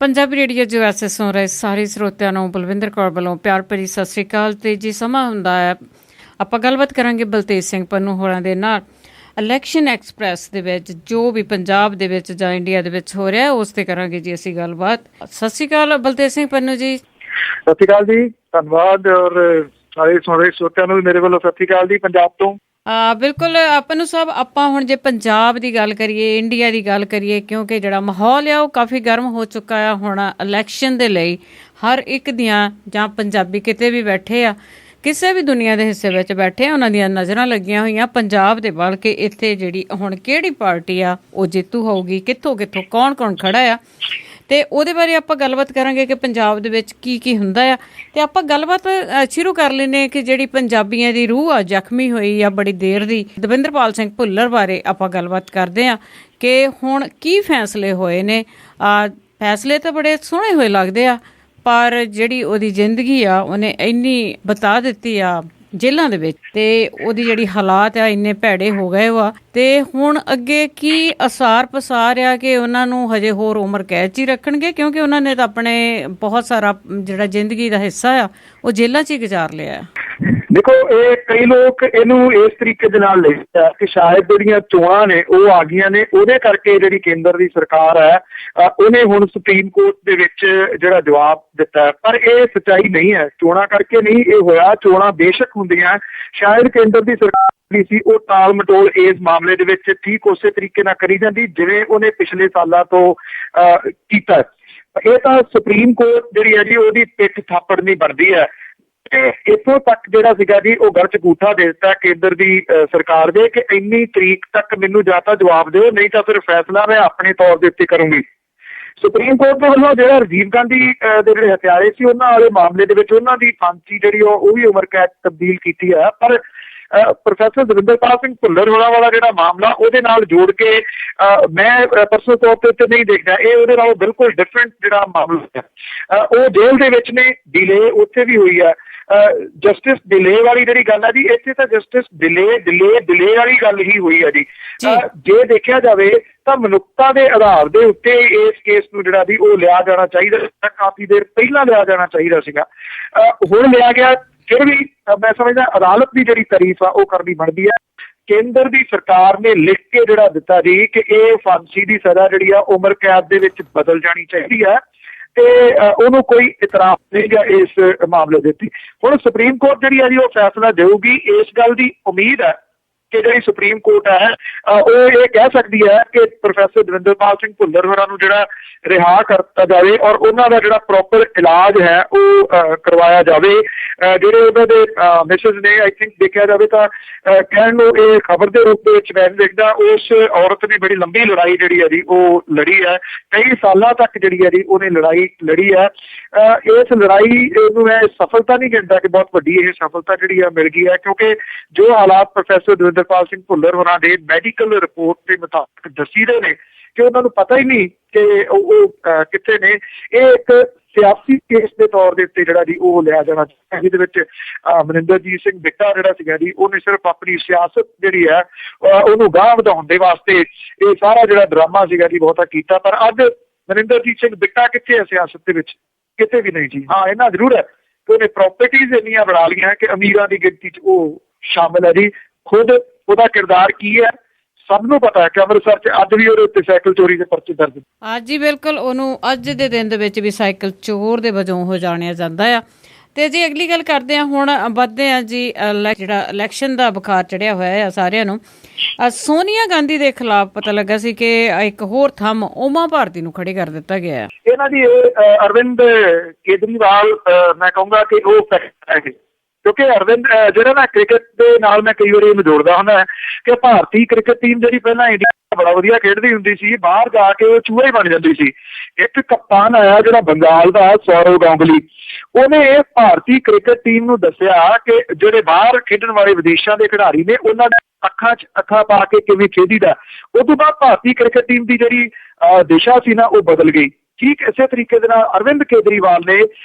Punjabi radio ਜੋ ਐਸੇ ਸੁਣ ਰਹੇ ਸਾਰੇ ਸਰੋਤਿਆਂ ਨੂੰ ਬਲਵਿੰਦਰ ਕੌਰ ਵੱਲੋਂ ਪਿਆਰ ਭਰੀ ਸਤਿ ਸ਼੍ਰੀ ਅਕਾਲ। ਤੇ ਜੀ ਸਮਾਂ ਹੁੰਦਾ ਹੈ ਆਪਾਂ ਗੱਲਬਾਤ ਕਰਾਂਗੇ ਬਲਤੇਜ ਸਿੰਘ ਪੰਨੂ ਹੋਰਾਂ ਦੇ ਨਾਲ ਇਲੈਕਸ਼ਨ ਐਕਸਪ੍ਰੈਸ ਦੇ ਵਿੱਚ ਜੋ ਵੀ ਪੰਜਾਬ ਦੇ ਵਿੱਚ ਜਾਂ ਇੰਡੀਆ ਦੇ ਵਿੱਚ ਹੋ ਰਿਹਾ ਉਸ ਤੇ ਕਰਾਂਗੇ ਜੀ ਅਸੀਂ ਗੱਲਬਾਤ। ਸਤਿ ਸ਼੍ਰੀ ਅਕਾਲ ਬਲਤੇਜ ਸਿੰਘ ਪੰਨੂ ਜੀ। ਸਤਿ ਸ਼੍ਰੀ ਅਕਾਲ ਜੀ, ਧੰਨਵਾਦ। ਔਰ ਸਾਰੇ ਸੁਣ ਰਹੇ ਸਰੋਤਿਆਂ ਨੂੰ ਵੀ ਮੇਰੇ ਵੱਲੋਂ ਸਤਿ ਸ਼੍ਰੀ ਅਕਾਲ ਜੀ ਪੰਜਾਬ ਤੋਂ। ਬਿਲਕੁਲ ਪੰਨੂ ਸਾਹਿਬ, ਆਪਾਂ ਹੁਣ ਜੇ ਪੰਜਾਬ ਦੀ ਗੱਲ ਕਰੀਏ, ਇੰਡੀਆ ਦੀ ਗੱਲ ਕਰੀਏ, ਕਿਉਂਕਿ ਜਿਹੜਾ ਮਾਹੌਲ ਆ ਉਹ ਕਾਫੀ ਗਰਮ ਹੋ ਚੁੱਕਾ ਆ ਹੁਣ ਇਲੈਕਸ਼ਨ ਦੇ ਲਈ। ਹਰ ਇੱਕ ਦੀਆਂ ਜਾਂ ਪੰਜਾਬੀ ਕਿਤੇ ਵੀ ਬੈਠੇ ਆ, ਕਿਸੇ ਵੀ ਦੁਨੀਆ ਦੇ ਹਿੱਸੇ ਵਿੱਚ ਬੈਠੇ, ਉਹਨਾਂ ਦੀਆਂ ਨਜ਼ਰਾਂ ਲੱਗੀਆਂ ਹੋਈਆਂ ਪੰਜਾਬ ਦੇ ਵੱਲ ਕਿ ਇੱਥੇ ਜਿਹੜੀ ਹੁਣ ਕਿਹੜੀ ਪਾਰਟੀ ਆ ਉਹ ਜੇਤੂ ਹੋਊਗੀ, ਕਿੱਥੋਂ ਕਿੱਥੋਂ ਕੌਣ ਕੌਣ ਖੜਾ ਆ। ਤੇ ਉਹਦੇ ਬਾਰੇ ਆਪਾਂ ਗੱਲਬਾਤ ਕਰਾਂਗੇ ਕਿ ਪੰਜਾਬ ਦੇ ਵਿੱਚ ਕੀ ਕੀ ਹੁੰਦਾ ਆ। ਤੇ ਆਪਾਂ ਗੱਲਬਾਤ ਸ਼ੁਰੂ ਕਰ ਲੈਂਦੇ ਕਿ ਜਿਹੜੀ ਪੰਜਾਬੀਆਂ ਦੀ ਰੂਹ ਆ ਜ਼ਖਮੀ ਹੋਈ ਆ ਬੜੀ ਦੇਰ ਦੀ, ਦਵਿੰਦਰਪਾਲ ਸਿੰਘ ਭੁੱਲਰ ਬਾਰੇ ਆਪਾਂ ਗੱਲਬਾਤ ਕਰਦੇ ਆ ਕਿ ਹੁਣ ਕੀ ਫੈਸਲੇ ਹੋਏ ਨੇ। ਫੈਸਲੇ ਤਾਂ ਬੜੇ ਸੋਹਣੇ ਹੋਏ ਲੱਗਦੇ ਆ, ਪਰ ਜਿਹੜੀ ਉਹਦੀ ਜ਼ਿੰਦਗੀ ਆ ਉਹਨੇ ਇੰਨੀ ਬਤਾ ਦਿੱਤੀ ਆ ਜੇਲ੍ਹਾਂ ਦੇ ਵਿੱਚ, ਤੇ ਉਹਦੀ ਜਿਹੜੀ ਹਾਲਾਤ ਆ ਇੰਨੇ ਭੈੜੇ ਹੋ ਗਏ ਵਾ। ਤੇ ਹੁਣ ਅੱਗੇ ਕੀ ਅਸਾਰ ਪਸਾਰ ਆ ਕਿ ਉਹਨਾਂ ਨੂੰ ਹਜੇ ਹੋਰ ਉਮਰ ਕੈਦ 'ਚ ਹੀ ਰੱਖਣਗੇ, ਕਿਉਂਕਿ ਉਹਨਾਂ ਨੇ ਤਾਂ ਆਪਣੇ ਬਹੁਤ ਸਾਰਾ ਜਿਹੜਾ ਜ਼ਿੰਦਗੀ ਦਾ ਹਿੱਸਾ ਆ ਉਹ ਜੇਲ੍ਹਾਂ 'ਚ ਹੀ ਗੁਜ਼ਾਰ ਲਿਆ। ਦੇਖੋ, ਇਹ ਕਈ ਲੋਕ ਇਹਨੂੰ ਇਸ ਤਰੀਕੇ ਦੇ ਨਾਲ ਲਿਖਦੇ ਆ ਕਿ ਸ਼ਾਇਦ ਜਿਹੜੀਆਂ ਚੋਣਾਂ ਨੇ ਉਹ ਆ ਗਈਆਂ ਨੇ, ਉਹਦੇ ਕਰਕੇ ਜਿਹੜੀ ਕੇਂਦਰ ਦੀ ਸਰਕਾਰ ਹੈ ਉਹਨੇ ਹੁਣ ਸੁਪਰੀਮ ਕੋਰਟ ਦੇ ਵਿੱਚ ਜਿਹੜਾ ਜਵਾਬ ਦਿੱਤਾ। ਪਰ ਇਹ ਸੱਚਾਈ ਨਹੀਂ ਹੈ, ਚੋਣਾਂ ਕਰਕੇ ਨਹੀਂ ਇਹ ਹੋਇਆ। ਚੋਣਾਂ ਬੇਸ਼ੱਕ ਹੁੰਦੀਆਂ, ਸ਼ਾਇਦ ਕੇਂਦਰ ਦੀ ਸਰਕਾਰ ਸੀ ਉਹ ਟਾਲ ਮਟੋਲ ਇਸ ਮਾਮਲੇ ਦੇ ਵਿੱਚ ਠੀਕ ਉਸੇ ਤਰੀਕੇ ਨਾਲ ਕਰੀ ਜਾਂਦੀ ਜਿਵੇਂ ਉਹਨੇ ਪਿਛਲੇ ਸਾਲਾਂ ਤੋਂ ਕੀਤਾ। ਇਹ ਤਾਂ ਸੁਪਰੀਮ ਕੋਰਟ ਜਿਹੜੀ ਹੈ ਜੀ ਉਹਦੀ ਪਿੱਠ ਥਾਪੜ ਨਹੀਂ ਬਣਦੀ ਹੈ। ਤੇ ਇੱਥੋਂ ਤੱਕ ਜਿਹੜਾ ਸੀਗਾ ਜੀ ਉਹ ਗਲ 'ਚ ਅੰਗੂਠਾ ਦੇ ਦਿੱਤਾ ਕੇਂਦਰ ਦੀ ਸਰਕਾਰ ਦੇ ਕਿ ਇੰਨੀ ਤਰੀਕ ਤੱਕ ਮੈਨੂੰ ਜਾਂ ਤਾਂ ਜਵਾਬ ਦਿਓ, ਨਹੀਂ ਤਾਂ ਫਿਰ ਫੈਸਲਾ ਮੈਂ ਆਪਣੇ ਤੌਰ ਦੇ ਉੱਤੇ ਕਰੂੰਗੀ। ਸੁਪਰੀਮ ਕੋਰਟ ਦੇ ਵੱਲੋਂ ਜਿਹੜਾ ਰਾਜੀਵ ਗਾਂਧੀ ਦੇ ਜਿਹੜੇ ਹਥਿਆਰੇ ਸੀ ਉਹਨਾਂ ਵਾਲੇ ਮਾਮਲੇ ਦੇ ਵਿੱਚ ਉਹਨਾਂ ਦੀ ਫਾਂਸੀ ਜਿਹੜੀ ਉਹ ਵੀ ਉਮਰ ਕੈਦ ਤਬਦੀਲ ਕੀਤੀ ਹੈ। ਪਰ ਪ੍ਰੋਫੈਸਰ ਦਵਿੰਦਰਪਾਲ ਸਿੰਘ ਭੁੱਲਰ ਹੋਰਾਂ ਵਾਲਾ ਜਿਹੜਾ ਮਾਮਲਾ ਉਹਦੇ ਨਾਲ ਜੋੜ ਕੇ ਮੈਂ ਪਰਸਨਲ ਤੌਰ ਤੇ ਉੱਤੇ ਨਹੀਂ ਦੇਖਦਾ। ਇਹ ਉਹਦੇ ਨਾਲੋਂ ਬਿਲਕੁਲ ਡਿਫਰੈਂਟ ਜਿਹੜਾ ਮਾਮਲਾ ਹੈ। ਉਹ ਜੇਲ੍ਹ ਦੇ ਵਿੱਚ ਨੇ, ਡਿਲੇ ਉੱਥੇ ਵੀ ਹੋਈ ਹੈ। ਜਸਟਿਸ ਡਿਲੇ ਵਾਲੀ ਜਿਹੜੀ ਗੱਲ ਹੈ ਜੀ, ਇੱਥੇ ਤਾਂ ਜਸਟਿਸ ਡਿਲੇ ਵਾਲੀ ਗੱਲ ਹੀ ਹੋਈ ਹੈ ਜੀ। ਜੇ ਦੇਖਿਆ ਜਾਵੇ ਤਾਂ ਮਨੁੱਖਤਾ ਦੇ ਆਧਾਰ ਦੇ ਉੱਤੇ ਇਸ ਕੇਸ ਨੂੰ ਜਿਹੜਾ ਜੀ ਉਹ ਲਿਆ ਜਾਣਾ ਚਾਹੀਦਾ, ਕਾਫੀ ਦੇਰ ਪਹਿਲਾਂ ਲਿਆ ਜਾਣਾ ਚਾਹੀਦਾ ਸੀਗਾ। ਹੁਣ ਲਿਆ ਗਿਆ। ਫਿਰ ਵੀ ਮੈਂ ਸਮਝਦਾ ਅਦਾਲਤ ਦੀ ਜਿਹੜੀ ਤਾਰੀਫ ਆ ਉਹ ਕਰਨੀ ਬਣਦੀ ਹੈ। ਕੇਂਦਰ ਦੀ ਸਰਕਾਰ ਨੇ ਲਿਖ ਕੇ ਜਿਹੜਾ ਦਿੱਤਾ ਜੀ ਕਿ ਇਹ ਫਾਂਸੀ ਦੀ ਸਜ਼ਾ ਜਿਹੜੀ ਆ ਉਮਰ ਕੈਦ ਦੇ ਵਿੱਚ ਬਦਲ ਜਾਣੀ ਚਾਹੀਦੀ ਹੈ, ਤੇ ਉਹਨੂੰ ਕੋਈ ਇਤਰਾਜ਼ ਨਹੀਂ ਗਾ ਇਸ ਮਾਮਲੇ ਦੇ ਉੱਤੇ। ਹੁਣ ਸੁਪਰੀਮ ਕੋਰਟ ਜਿਹੜੀ ਹੈ ਜੀ ਉਹ ਫੈਸਲਾ ਦੇਊਗੀ। ਇਸ ਗੱਲ ਦੀ ਉਮੀਦ ਹੈ ਕਿ ਜਿਹੜੀ ਸੁਪਰੀਮ ਕੋਰਟ ਹੈ ਉਹ ਇਹ ਕਹਿ ਸਕਦੀ ਹੈ ਕਿ ਪ੍ਰੋਫੈਸਰ ਦਵਿੰਦਰਪਾਲ ਸਿੰਘ ਭੁੱਲਰ ਹੋਰਾਂ ਨੂੰ ਜਿਹੜਾ ਰਿਹਾ ਕਰਤਾ ਜਾਵੇ ਔਰ ਉਹਨਾਂ ਦਾ ਜਿਹੜਾ ਪ੍ਰੋਪਰ ਇਲਾਜ ਹੈ ਉਹ ਕਰਵਾਇਆ ਜਾਵੇ। ਜਿਹੜੇ ਉਹਨਾਂ ਦੇ ਮਿਸਿਸ ਨੇ, ਆਈ ਥਿੰਕ ਦੇਖਿਆ ਜਾਵੇ ਤਾਂ ਕਹਿਣ ਨੂੰ ਇਹ ਖਬਰ ਦੇ ਰੂਪ ਦੇ ਵਿੱਚ ਮੈਂ ਦੇਖਦਾ, ਉਸ ਔਰਤ ਨੇ ਬੜੀ ਲੰਬੀ ਲੜਾਈ ਜਿਹੜੀ ਹੈ ਜੀ ਉਹ ਲੜੀ ਹੈ। ਕਈ ਸਾਲਾਂ ਤੱਕ ਜਿਹੜੀ ਹੈ ਜੀ ਉਹਨੇ ਲੜਾਈ ਲੜੀ ਹੈ। ਇਸ ਲੜਾਈ ਨੂੰ ਮੈਂ ਸਫਲਤਾ ਨਹੀਂ ਕਹਿੰਦਾ ਕਿ ਬਹੁਤ ਵੱਡੀ ਇਹ ਸਫਲਤਾ ਜਿਹੜੀ ਆ ਮਿਲ ਗਈ ਹੈ, ਕਿਉਂਕਿ ਜੋ ਹਾਲਾਤ ਪ੍ਰੋਫੈਸਰ ਦਵਿੰਦਰਪਾਲ ਸਿੰਘ ਭੁੱਲਰ ਹੋਰਾਂ ਦੇ ਮੈਡੀਕਲ ਰਿਪੋਰਟ ਦੇ ਮੁਤਾਬਕ ਦੱਸੀਦੇ ਨੇ ਕਿ ਉਹਨਾਂ ਨੂੰ ਪਤਾ ਹੀ ਨਹੀਂ ਕਿ ਉਹ ਕਿੱਥੇ ਨੇ। ਇਹ ਇੱਕ ਸਿਆਸੀ ਕੇਸ ਦੇ ਤੌਰ ਦੇ ਉੱਤੇ ਜਿਹੜਾ ਜੀ ਉਹ ਲਿਆ ਜਾਣਾ ਚਾਹੀਦਾ, ਜਿਹਦੇ ਵਿੱਚ ਮਨਿੰਦਰਜੀਤ ਸਿੰਘ ਬਿੱਟਾ ਜਿਹੜਾ ਸੀਗਾ ਜੀ ਉਹਨੇ ਸਿਰਫ ਆਪਣੀ ਸਿਆਸਤ ਜਿਹੜੀ ਹੈ ਉਹਨੂੰ ਗਾਂਹ ਵਧਾਉਣ ਦੇ ਵਾਸਤੇ ਇਹ ਸਾਰਾ ਜਿਹੜਾ ਡਰਾਮਾ ਸੀਗਾ ਜੀ ਬਹੁਤਾ ਕੀਤਾ। ਪਰ ਅੱਜ ਮਨਿੰਦਰਜੀਤ ਸਿੰਘ ਬਿੱਟਾ ਕਿੱਥੇ ਹੈ ਸਿਆਸਤ ਦੇ ਵਿੱਚ? ਕਿਤੇ ਵੀ ਨਹੀਂ ਜੀ। ਹਾਂ, ਇਹਨਾਂ ਜ਼ਰੂਰ ਹੈ ਕਿ ਉਹਨੇ ਪ੍ਰੋਪਰਟੀਜ਼ ਇੰਨੀਆਂ ਬਣਾ ਲਈਆਂ ਕਿ ਅਮੀਰਾਂ ਦੀ ਗਿਣਤੀ 'ਚ ਉਹ ਸ਼ਾਮਿਲ ਹੈ ਜੀ। ਖੁਦ ਉਹਦਾ ਕਿਰਦਾਰ ਕੀ ਹੈ ਸਭ ਨੂੰ ਪਤਾ ਹੈ ਕਿ ਅੰਮ੍ਰਿਤਸਰ 'ਚ ਅੱਜ ਵੀ ਉਹਦੇ ਉੱਤੇ ਸਾਈਕਲ ਚੋਰੀ ਦੇ ਪਰਚੇ ਦਰਜ। ਜੀ ਬਿਲਕੁਲ, ਉਹਨੂੰ ਅੱਜ ਦੇ ਦਿਨ ਦੇ ਵਿੱਚ ਵੀ ਸਾਈਕਲ ਚੋਰ ਦੇ ਵਜੋਂ ਉਹ ਜਾਣਿਆ ਜਾਂਦਾ ਆ। ਤੇ ਜੀ ਅਗਲੀ ਗੱਲ ਕਰਦੇ ਹਾਂ, ਹੁਣ ਵੱਧਦੇ ਹਾਂ ਜੀ ਜਿਹੜਾ ਇਲੈਕਸ਼ਨ ਦਾ ਬੁਖਾਰ ਚੜਿਆ ਹੋਇਆ ਆ ਸਾਰਿਆਂ ਨੂੰ। ਸੋਨੀਆ ਗਾਂਧੀ ਦੇ ਖਿਲਾਫ ਪਤਾ ਲੱਗਾ ਸੀ ਕਿ ਇੱਕ ਹੋਰ ਥੰਮ ਉਮਾ ਭਾਰਤੀ ਨੂੰ ਖੜੀ ਕਰ ਦਿੱਤਾ ਗਿਆ ਹੈ। ਇਹਨਾਂ ਦੀ ਅਰਵਿੰਦ ਕੇਜਰੀਵਾਲ ਮੈਂ ਕਹੂੰਗਾ ਕਿ ਉਹ ਹੈ, ਕਿਉਂਕਿ ਅਰਵਿੰਦ ਜਿਹੜਾ ਨਾ ਕ੍ਰਿਕਟ ਦੇ ਨਾਲ ਮੈਂ ਕਈ ਵਾਰੀ ਇਹਨੂੰ ਜੋੜਦਾ ਹੁੰਦਾ ਕਿ ਭਾਰਤੀ ਕ੍ਰਿਕਟ ਟੀਮ ਜਿਹੜੀ ਪਹਿਲਾਂ ਇੰਡੀਆ ਬੜਾ ਵਧੀਆ ਖੇਡਦੀ ਹੁੰਦੀ ਸੀ, ਬਾਹਰ ਜਾ ਕੇ ਉਹ ਚੂਹਾ ਹੀ ਬਣ ਜਾਂਦੀ ਸੀ। ਇੱਕ ਕਪਤਾਨ ਆਇਆ ਜਿਹੜਾ ਬੰਗਾਲ ਦਾ, ਸੌਰਵ ਗਾਂਗੁਲੀ, ਉਹਨੇ ਇਹ ਭਾਰਤੀ ਕ੍ਰਿਕਟ ਟੀਮ ਨੂੰ ਦੱਸਿਆ ਕਿ ਜਿਹੜੇ ਬਾਹਰ ਖੇਡਣ ਵਾਲੇ ਵਿਦੇਸ਼ਾਂ ਦੇ ਖਿਡਾਰੀ ਨੇ ਉਹਨਾਂ ਦੇ ਅੱਖਾਂ 'ਚ ਅੱਖਾਂ ਪਾ ਕੇ ਕਿਵੇਂ ਖੇਡੀਦਾ। ਉਹ ਤੋਂ ਬਾਅਦ ਭਾਰਤੀ ਕ੍ਰਿਕਟ ਟੀਮ ਦੀ ਜਿਹੜੀ ਦਿਸ਼ਾ ਸੀ ਨਾ ਉਹ ਬਦਲ ਗਈ। ਠੀਕ ਇਸੇ ਤਰੀਕੇ ਦੇ ਨਾਲ ਅਰਵਿੰਦ ਕੇਜਰੀਵਾਲ ਨੇ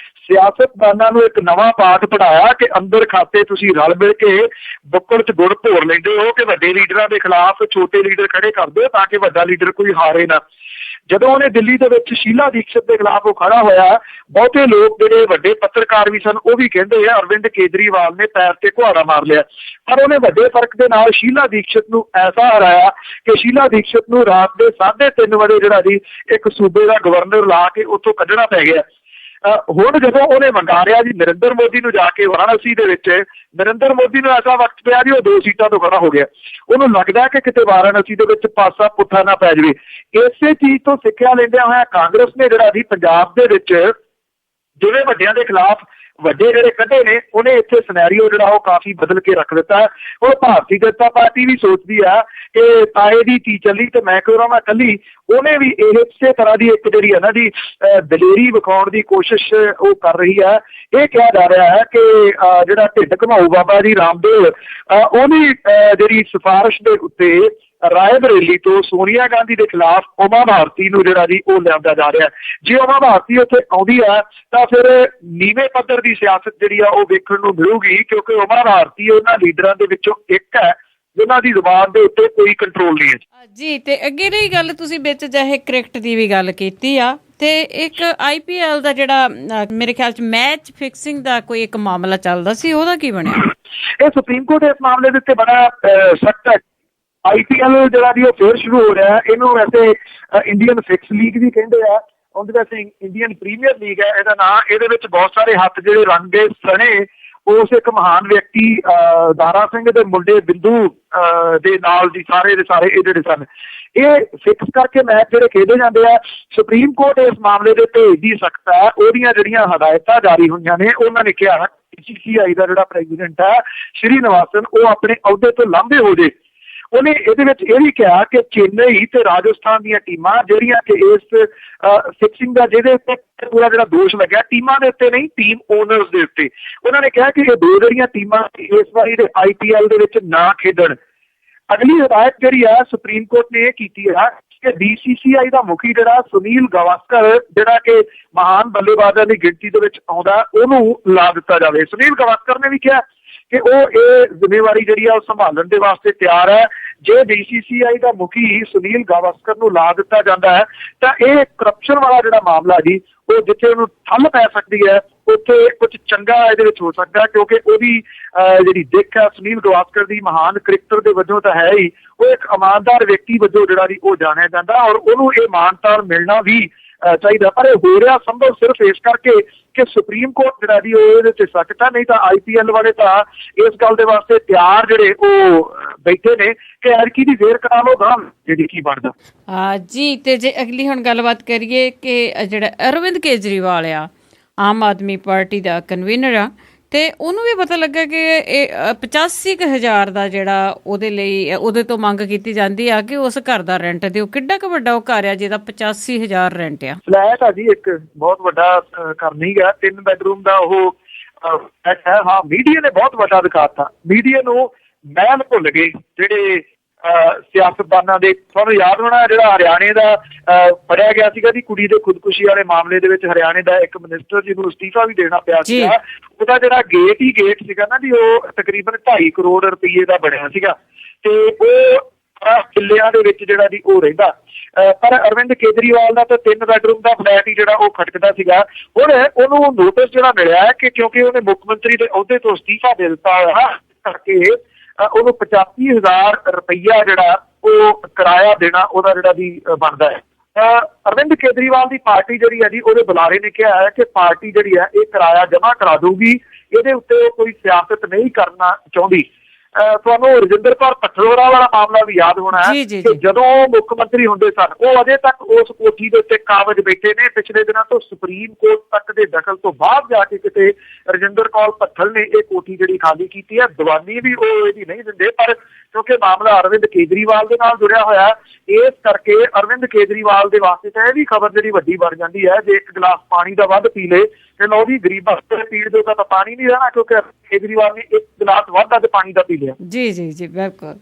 ਸਿਆਸਤਦਾਨਾਂ ਨੂੰ ਇੱਕ ਨਵਾਂ ਪਾਠ ਪੜ੍ਹਾਇਆ ਕਿ ਅੰਦਰ ਖਾਤੇ ਤੁਸੀਂ ਰਲ ਮਿਲ ਕੇ ਬੁੱਕਲ 'ਚ ਗੁੜ ਭੋਰ ਲੈਂਦੇ ਹੋ ਕਿ ਵੱਡੇ ਲੀਡਰਾਂ ਦੇ ਖਿਲਾਫ ਛੋਟੇ ਲੀਡਰ ਖੜੇ ਕਰ ਦਿਓ ਤਾਂ ਕਿ ਵੱਡਾ ਲੀਡਰ ਕੋਈ ਹਾਰੇ ਨਾ। ਜਦੋਂ ਉਹਨੇ ਦਿੱਲੀ ਦੇ ਵਿੱਚ ਸ਼ੀਲਾ ਦੀਕਸ਼ਤ ਦੇ ਖਿਲਾਫ ਉਹ ਖੜਾ ਹੋਇਆ, ਬਹੁਤੇ ਲੋਕ ਜਿਹੜੇ ਵੱਡੇ ਪੱਤਰਕਾਰ ਵੀ ਸਨ ਉਹ ਵੀ ਕਹਿੰਦੇ ਆ ਅਰਵਿੰਦ ਕੇਜਰੀਵਾਲ ਨੇ ਪੈਰ ਤੇ ਕੁਹਾੜਾ ਮਾਰ ਲਿਆ, ਪਰ ਉਹਨੇ ਵੱਡੇ ਫਰਕ ਦੇ ਨਾਲ ਸ਼ੀਲਾ ਦੀਕਸ਼ਤ ਨੂੰ ਐਸਾ ਹਰਾਇਆ ਕਿ ਸ਼ੀਲਾ ਦੀਕਸ਼ਤ ਨੂੰ ਰਾਤ ਦੇ 3:30 ਵਜੇ ਜਿਹੜਾ ਜੀ ਇੱਕ ਸੂਬੇ ਦਾ ਗਵਰਨਰ ਲਾ ਕੇ ਉੱਥੋਂ ਕੱਢਣਾ ਪੈ ਗਿਆ। ਹੁਣ ਜਦੋਂ ਉਹਨੇ ਵੰਗਾਰਿਆ ਜੀ ਨਰਿੰਦਰ ਮੋਦੀ ਨੂੰ ਜਾ ਕੇ ਵਾਰਾਣਸੀ ਦੇ ਵਿੱਚ, ਨਰਿੰਦਰ ਮੋਦੀ ਨੂੰ ਐਸਾ ਵਕਤ ਪਿਆ ਜੀ ਉਹ 2 ਸੀਟਾਂ ਤੋਂ ਖੜਾ ਹੋ ਗਿਆ। ਉਹਨੂੰ ਲੱਗਦਾ ਕਿ ਕਿਤੇ ਵਾਰਾਣਸੀ ਦੇ ਵਿੱਚ ਪਾਸਾ ਪੁੱਠਾ ਨਾ ਪੈ ਜਾਵੇ। ਇਸੇ ਚੀਜ਼ ਤੋਂ ਸਿੱਖਿਆ ਲੈਂਦਿਆਂ ਹੋਇਆ ਕਾਂਗਰਸ ਨੇ ਜਿਹੜਾ ਜੀ ਪੰਜਾਬ ਦੇ ਵਿੱਚ ਜਿਵੇਂ ਵੱਡਿਆਂ ਦੇ ਖਿਲਾਫ ਵੱਡੇ ਜਿਹੜੇ ਕੱਢੇ ਨੇ, ਉਹਨੇ ਇੱਥੇ ਸਿਨੈਰੀਓ ਜਿਹੜਾ ਉਹ ਕਾਫੀ ਬਦਲ ਕੇ ਰੱਖ ਦਿੱਤਾ। ਉਹ ਭਾਰਤੀ ਜਨਤਾ ਪਾਰਟੀ ਵੀ ਸੋਚਦੀ ਆ ਕਿ ਤਾਏ ਦੀ ਧੀ ਚੱਲੀ ਤੇ ਮੈਂ ਕਿਉਂ ਰਹਾਂ ਕੱਲੀ। ਉਹਨੇ ਵੀ ਇਸੇ ਤਰ੍ਹਾਂ ਦੀ ਇੱਕ ਜਿਹੜੀ ਹੈ ਨਾ ਜੀ ਦਲੇਰੀ ਵਿਖਾਉਣ ਦੀ ਕੋਸ਼ਿਸ਼ ਉਹ ਕਰ ਰਹੀ ਹੈ। ਇਹ ਕਿਹਾ ਜਾ ਰਿਹਾ ਹੈ ਕਿ ਜਿਹੜਾ ਢਿੱਡ ਘਮਾਊ ਬਾਬਾ ਜੀ ਰਾਮਦੇਵ, ਉਹਦੀ ਜਿਹੜੀ ਸਿਫਾਰਿਸ਼ ਦੇ ਉੱਤੇ ਰਾਏ ਬਰੇਲੀ ਤੋਂ ਸੋਨੀਆ ਗਾਂਧੀ ਦੇ ਖਿਲਾਫ ਉਮਾ ਭਾਰਤੀ ਨੂੰ ਜਿਹੜਾ ਜੀ ਉਹ ਲਿਆਂਦਾ ਜਾ ਰਿਹਾ। ਜੇ ਉਮਾ ਭਾਰਤੀ ਉੱਥੇ ਆਉਂਦੀ ਹੈ ਤਾਂ ਫਿਰ ਨੀਵੇਂ ਪੱਧਰ ਦੀ ਸਿਆਸਤ ਜਿਹੜੀ ਆ ਉਹ ਵੇਖਣ ਨੂੰ ਮਿਲੂਗੀ, ਕਿਉਂਕਿ ਉਮਾ ਭਾਰਤੀ ਉਹਨਾਂ ਲੀਡਰਾਂ ਦੇ ਵਿੱਚੋਂ ਇੱਕ ਹੈ ਜਿਨ੍ਹਾਂ ਦੀ ਜ਼ੁਬਾਨ ਦੇ ਉੱਤੇ ਕੋਈ ਕੰਟਰੋਲ ਨਹੀਂ ਹੈ ਜੀ। ਤੇ ਅੱਗੇ ਰਹੀ ਗੱਲ, ਤੁਸੀਂ ਵਿੱਚ ਚਾਹੇ ਕ੍ਰਿਕਟ ਦੀ ਵੀ ਗੱਲ ਕੀਤੀ ਆ, ਤੇ ਇੱਕ IPL ਦਾ ਜਿਹੜਾ ਮੇਰੇ ਖਿਆਲ 'ਚ ਮੈਚ ਫਿਕਸਿੰਗ ਦਾ ਕੋਈ ਇੱਕ ਮਾਮਲਾ ਚੱਲਦਾ ਸੀ, ਉਹਦਾ ਕੀ ਬਣਿਆ? ਇਹ ਸੁਪਰੀਮ ਕੋਰਟ ਇਸ ਮਾਮਲੇ ਦੇ ਉੱਤੇ ਬੜਾ ਸਖਤ ਹੈ। IPL ਜਿਹੜਾ ਜੀ ਉਹ ਫੇਰ ਸ਼ੁਰੂ ਹੋ ਰਿਹਾ। ਇਹਨੂੰ ਵੈਸੇ ਇੰਡੀਅਨ ਫਿਕਸ ਲੀਗ ਵੀ ਕਹਿੰਦੇ ਆ, ਉਹਦੇ ਵੈਸੇ ਇੰਡੀਅਨ ਪ੍ਰੀਮੀਅਰ ਲੀਗ ਹੈ ਇਹਦਾ ਨਾਂ। ਇਹਦੇ ਵਿੱਚ ਬਹੁਤ ਸਾਰੇ ਹੱਥ ਜਿਹੜੇ ਰੰਗੇ ਸਣੇ ਉਸ ਇੱਕ ਮਹਾਨ ਵਿਅਕਤੀ ਦਾਰਾ ਸਿੰਘ ਦੇ ਮੁੰਡੇ ਬਿੰਦੂ ਦੇ ਨਾਲ ਦੀ ਸਾਰੇ ਦੇ ਸਾਰੇ ਇਹ ਜਿਹੜੇ ਸਨ, ਇਹ ਫਿਕਸ ਕਰਕੇ ਮੈਚ ਜਿਹੜੇ ਖੇਡੇ ਜਾਂਦੇ ਆ। ਸੁਪਰੀਮ ਕੋਰਟ ਇਸ ਮਾਮਲੇ ਦੇ ਉੱਤੇ ਏਡੀ ਸਖਤ ਹੈ, ਉਹਦੀਆਂ ਜਿਹੜੀਆਂ ਹਦਾਇਤਾਂ ਜਾਰੀ ਹੋਈਆਂ ਨੇ, ਉਹਨਾਂ ਨੇ ਕਿਹਾ BCCI ਦਾ ਜਿਹੜਾ ਪ੍ਰੈਜ਼ੀਡੈਂਟ ਹੈ ਸ਼੍ਰੀ ਨਿਵਾਸਨ, ਉਹ ਆਪਣੇ ਅਹੁਦੇ ਤੋਂ ਲਾਂਭੇ ਹੋ ਜੇ। ਉਹਨੇ ਇਹਦੇ ਵਿੱਚ ਇਹ ਵੀ ਕਿਹਾ ਕਿ ਚੇਨਈ ਤੇ ਰਾਜਸਥਾਨ ਦੀਆਂ ਟੀਮਾਂ ਜਿਹੜੀਆਂ ਕਿ ਇਸ ਫਿਕਸਿੰਗ ਦਾ ਜਿਹਦੇ ਉੱਤੇ ਪੂਰਾ ਜਿਹੜਾ ਦੋਸ਼ ਲੱਗਿਆ, ਟੀਮਾਂ ਦੇ ਉੱਤੇ ਨਹੀਂ, ਟੀਮ ਓਨਰਸ ਦੇ ਉੱਤੇ, ਉਹਨਾਂ ਨੇ ਕਿਹਾ ਕਿ ਇਹ 2 ਜਿਹੜੀਆਂ ਟੀਮਾਂ ਇਸ ਵਾਰੀ ਦੇ IPL ਦੇ ਵਿੱਚ ਨਾ ਖੇਡਣ। ਅਗਲੀ ਹਦਾਇਤ ਜਿਹੜੀ ਆ ਸੁਪਰੀਮ ਕੋਰਟ ਨੇ ਇਹ ਕੀਤੀ ਹੈ ਕਿ BCCI ਦਾ ਮੁਖੀ ਜਿਹੜਾ ਸੁਨੀਲ ਗਾਵਸਕਰ, ਜਿਹੜਾ ਕਿ ਮਹਾਨ ਬੱਲੇਬਾਜ਼ਾਂ ਦੀ ਗਿਣਤੀ ਦੇ ਵਿੱਚ ਆਉਂਦਾ, ਉਹਨੂੰ ਲਾ ਦਿੱਤਾ ਜਾਵੇ। ਸੁਨੀਲ ਗਾਵਸਕਰ ਨੇ ਵੀ ਕਿਹਾ ਕਿ ਉਹ ਇਹ ਜ਼ਿੰਮੇਵਾਰੀ ਜਿਹੜੀ ਆ ਉਹ ਸੰਭਾਲਣ ਦੇ ਵਾਸਤੇ ਤਿਆਰ ਹੈ। ਜੇ BCCI ਦਾ ਮੁਖੀ ਸੁਨੀਲ ਗਾਵਸਕਰ ਨੂੰ ਲਾ ਦਿੱਤਾ ਜਾਂਦਾ ਹੈ ਤਾਂ ਇਹ ਕਰਪਸ਼ਨ ਵਾਲਾ ਜਿਹੜਾ ਮਾਮਲਾ ਜੀ, ਉਹ ਜਿੱਥੇ ਉਹਨੂੰ ਠੱਲ ਪੈ ਸਕਦੀ ਹੈ ਉੱਥੇ ਕੁਝ ਚੰਗਾ ਇਹਦੇ ਵਿੱਚ ਹੋ ਸਕਦਾ, ਕਿਉਂਕਿ ਉਹਦੀ ਜਿਹੜੀ ਦਿੱਖ ਹੈ ਸੁਨੀਲ ਗਾਵਸਕਰ ਦੀ ਮਹਾਨ ਕ੍ਰਿਕਟਰ ਦੇ ਵਜੋਂ ਤਾਂ ਹੈ ਹੀ, ਉਹ ਇੱਕ ਇਮਾਨਦਾਰ ਵਿਅਕਤੀ ਵਜੋਂ ਜਿਹੜਾ ਜੀ ਉਹ ਜਾਣਿਆ ਜਾਂਦਾ, ਔਰ ਉਹਨੂੰ ਇਹ ਮਾਨਤਾ ਮਿਲਣਾ ਵੀ ਚਾਹੀਦਾ। ਪਰ ਇਹ ਹੋ ਰਿਹਾ ਸੰਭਵ ਸਿਰਫ ਇਸ ਕਰਕੇ ਕਿ ਸੁਪਰੀਮ ਕੋਰਟ ਜਿਹੜਾ ਜੀ ਉਹ ਇਹਦੇ ਤੇ ਸਖਤ ਹੈ, ਨਹੀਂ ਤਾਂ IPL ਵਾਲੇ ਤਾਂ ਇਸ ਗੱਲ ਦੇ ਵਾਸਤੇ ਤਿਆਰ ਜਿਹੜੇ ਉਹ ਬੈਠੇ ਨੇ ਕਿ ਐਰਕੀ ਦੀ ਫੇਰ ਕਰਾ ਲਓ ਗਾਂ ਜਿਹੜੀ ਕੀ ਬਣਦਾ ਜੀ। ਤੇ ਜੇ ਅਗਲੀ ਹੁਣ ਗੱਲਬਾਤ ਕਰੀਏ ਕਿ ਜਿਹੜਾ ਅਰਵਿੰਦ ਕੇਜਰੀਵਾਲ ਆ, ਆਮ ਆਦਮੀ ਪਾਰਟੀ ਦਾ ਕਨਵੀਨਰ ਆ, ਤੇ ਉਹਨੂੰ ਵੀ ਪਤਾ ਲੱਗਾ ਕਿ ਇਹ 85,000 ਦਾ ਜਿਹੜਾ ਉਹਦੇ ਲਈ ਉਹਦੇ ਤੋਂ ਮੰਗ ਕੀਤੀ ਜਾਂਦੀ ਆ ਕਿ ਉਸ ਘਰ ਦਾ ਰੈਂਟ ਦਿਓ। ਕਿੱਡਾ ਕੁ ਵੱਡਾ ਉਹ ਘਰ ਆ ਜਿਹਦਾ 85,000 ਰੈਂਟ ਆ? ਫਲੈਟ ਆ ਜੀ, ਇੱਕ ਬਹੁਤ ਵੱਡਾ ਘਰ ਨਹੀਂ ਗਾ, 3 ਬੈਡਰੂਮ ਦਾ ਉਹ ਫਲੈਟ ਹੈ। ਹਾਂ, ਮੀਡੀਆ ਨੇ ਬਹੁਤ ਵੱਡਾ ਦਿਖਾਤਾ, ਮੀਡੀਆ ਨੂੰ ਮਹਿਲ ਭੁੱਲ ਗਏ ਜਿਹੜੇ ਸਿਆਸਤਦਾਨਾਂ ਦੇ। ਤੁਹਾਨੂੰ ਯਾਦ ਹੋਣਾ ਜਿਹੜਾ ਹਰਿਆਣੇ ਦਾ ਫੜਿਆ ਗਿਆ ਸੀਗਾ ਜੀ ਕੁੜੀ ਦੇ ਖੁਦਕੁਸ਼ੀ ਵਾਲੇ ਮਾਮਲੇ ਦੇ ਵਿੱਚ, ਹਰਿਆਣੇ ਦਾ ਇੱਕ ਮਿਨਿਸਟਰ ਜਿਹਨੂੰ ਅਸਤੀਫਾ ਵੀ ਦੇਣਾ ਪਿਆ ਸੀਗਾ, ਉਹਦਾ ਜਿਹੜਾ ਗੇਟ ਸੀਗਾ ਨਾ ਜੀ, ਉਹ ਤਕਰੀਬਨ 2.5 ਕਰੋੜ ਰੁਪਏ ਦਾ ਬਣਿਆ ਸੀਗਾ, ਤੇ ਉਹ ਕਿੱਲਿਆਂ ਦੇ ਵਿੱਚ ਜਿਹੜਾ ਜੀ ਉਹ ਰਹਿੰਦਾ। ਪਰ ਅਰਵਿੰਦ ਕੇਜਰੀਵਾਲ ਦਾ ਤਾਂ 3 ਬੈਡਰੂਮ ਦਾ ਫਲੈਟ ਹੀ ਜਿਹੜਾ ਉਹ ਖਟਕਦਾ ਸੀਗਾ। ਹੁਣ ਉਹਨੂੰ ਨੋਟਿਸ ਜਿਹੜਾ ਮਿਲਿਆ ਕਿ ਕਿਉਂਕਿ ਉਹਨੇ ਮੁੱਖ ਮੰਤਰੀ ਦੇ ਅਹੁਦੇ ਤੋਂ ਅਸਤੀਫਾ ਦੇ ਦਿੱਤਾ ਹੋਇਆ ਕਰਕੇ ਉਹਨੂੰ 85,000 ਰੁਪਈਆ ਜਿਹੜਾ ਉਹ ਕਿਰਾਇਆ ਦੇਣਾ ਉਹਦਾ ਜਿਹੜਾ ਵੀ ਬਣਦਾ ਹੈ। ਅਰਵਿੰਦ ਕੇਜਰੀਵਾਲ ਦੀ ਪਾਰਟੀ ਜਿਹੜੀ ਹੈ ਜੀ, ਉਹਦੇ ਬੁਲਾਰੇ ਨੇ ਕਿਹਾ ਹੈ ਕਿ ਪਾਰਟੀ ਜਿਹੜੀ ਹੈ ਇਹ ਕਿਰਾਇਆ ਜਮ੍ਹਾਂ ਕਰਾ ਦਊਗੀ, ਇਹਦੇ ਉੱਤੇ ਕੋਈ ਸਿਆਸਤ ਨਹੀਂ ਕਰਨਾ ਚਾਹੁੰਦੀ। ਤੁਹਾਨੂੰ ਰਜਿੰਦਰ ਕੌਰ ਪੱਠਲੋਰਾ ਵਾਲਾ ਮਾਮਲਾ ਵੀ ਯਾਦ ਹੋਣਾ ਹੈ ਕਿ ਜਦੋਂ ਮੁੱਖ ਮੰਤਰੀ ਹੁੰਦੇ ਸਨ, ਉਹ ਅਜੇ ਤੱਕ ਉਸ ਕੋਠੀ ਦੇ ਉੱਤੇ ਕਾਬਜ਼ ਬੈਠੇ ਨੇ। ਪਿਛਲੇ ਦਿਨਾਂ ਤੋਂ ਸੁਪਰੀਮ ਕੋਰਟ ਤੱਕ ਦੇ ਦਖਲ ਤੋਂ ਬਾਅਦ ਜਾ ਕੇ ਕਿਤੇ ਰਜਿੰਦਰ ਕੌਰ ਭੱਠਲ ਨੇ ਇਹ ਕੋਠੀ ਜਿਹੜੀ ਖਾਲੀ ਕੀਤੀ ਹੈ। ਦੀਵਾਨੀ ਵੀ ਉਹ ਇਹਦੀ ਨਹੀਂ ਦਿੰਦੇ, ਪਰ ਕਿਉਂਕਿ ਮਾਮਲਾ ਅਰਵਿੰਦ ਕੇਜਰੀਵਾਲ ਦੇ ਨਾਲ ਜੁੜਿਆ ਹੋਇਆ, ਇਸ ਕਰਕੇ ਅਰਵਿੰਦ ਕੇਜਰੀਵਾਲ ਦੇ ਵਾਸਤੇ ਤਾਂ ਇਹ ਵੀ ਖਬਰ ਜਿਹੜੀ ਵੱਡੀ ਬਣ ਜਾਂਦੀ ਹੈ। ਜੇ 1 ਗਲਾਸ ਪਾਣੀ ਦਾ ਵੱਧ ਪੀ ਲੇ ਤੇ ਲਓ ਜੀ ਗਰੀਬਾਂ ਦੇ ਪੀਣ ਦੇ ਤਾਂ ਪਾਣੀ ਨਹੀਂ ਰਹਿਣਾ, ਕਿਉਂਕਿ ਕੇਜਰੀਵਾਲ ਨੇ 1 ਗਲਾਸ ਵੱਧ ਪਾਣੀ ਦਾ ਪੀ ਲਿਆ। ਜੀ ਬਿਲਕੁਲ।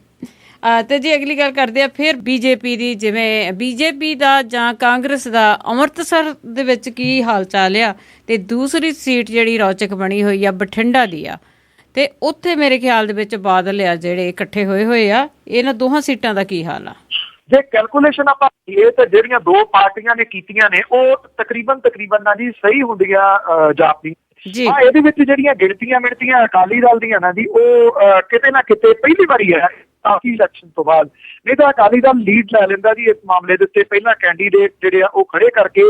ਤੇ ਜੇ ਅਗਲੀ ਗੱਲ ਕਰਦੇ ਆ ਫਿਰ BJP ਦੀ, ਜਿਵੇਂ BJP ਦਾ ਜਾਂ ਕਾਂਗਰਸ ਦਾ ਅੰਮ੍ਰਿਤਸਰ ਦੇ ਵਿੱਚ ਕੀ ਹਾਲ ਚਾਲ ਆ, ਤੇ ਦੂਸਰੀ ਸੀਟ ਜਿਹੜੀ ਰੌਚਕ ਬਣੀ ਹੋਈ ਆ ਬਠਿੰਡਾ ਦੀ ਆ, ਤੇ ਉੱਥੇ ਮੇਰੇ ਖਿਆਲ ਦੇ ਵਿੱਚ ਬਾਦਲ ਆ ਜਿਹੜੇ ਇਕੱਠੇ ਹੋਏ ਆ, ਇਹਨਾਂ ਦੋਹਾਂ ਸੀਟਾਂ ਦਾ ਕੀ ਹਾਲ ਆ? ਜੇ ਕੈਲਕੂਲੇਸ਼ਨ ਆਪਾਂ ਕਰੀਏ ਤਾਂ ਜਿਹੜੀਆਂ ਦੋ ਪਾਰਟੀਆਂ ਨੇ ਕੀਤੀਆਂ ਨੇ ਉਹ ਤਕਰੀਬਨ ਨਾ ਜੀ ਸਹੀ ਹੁੰਦੀਆਂ ਜਾਪਦੀ। ਹਾਂ, ਇਹਦੇ ਵਿੱਚ ਜਿਹੜੀਆਂ ਗਿਣਤੀਆਂ ਮਿਣਤੀਆਂ ਅਕਾਲੀ ਦਲ ਦੀਆਂ ਨਾ ਜੀ ਉਹ ਕਿਤੇ ਨਾ ਕਿਤੇ ਪਹਿਲੀ ਵਾਰੀ ਹੈ ਕਾਫੀ ਇਲੈਕਸ਼ਨ ਤੋਂ ਬਾਅਦ, ਨਹੀਂ ਤਾਂ ਅਕਾਲੀ ਦਲ ਲੀਡ ਲੈ ਲੈਂਦਾ ਜੀ ਇਸ ਮਾਮਲੇ ਦੇ ਉੱਤੇ। ਪਹਿਲਾਂ ਕੈਂਡੀਡੇਟ ਜਿਹੜੇ ਆ ਉਹ ਖੜੇ ਕਰਕੇ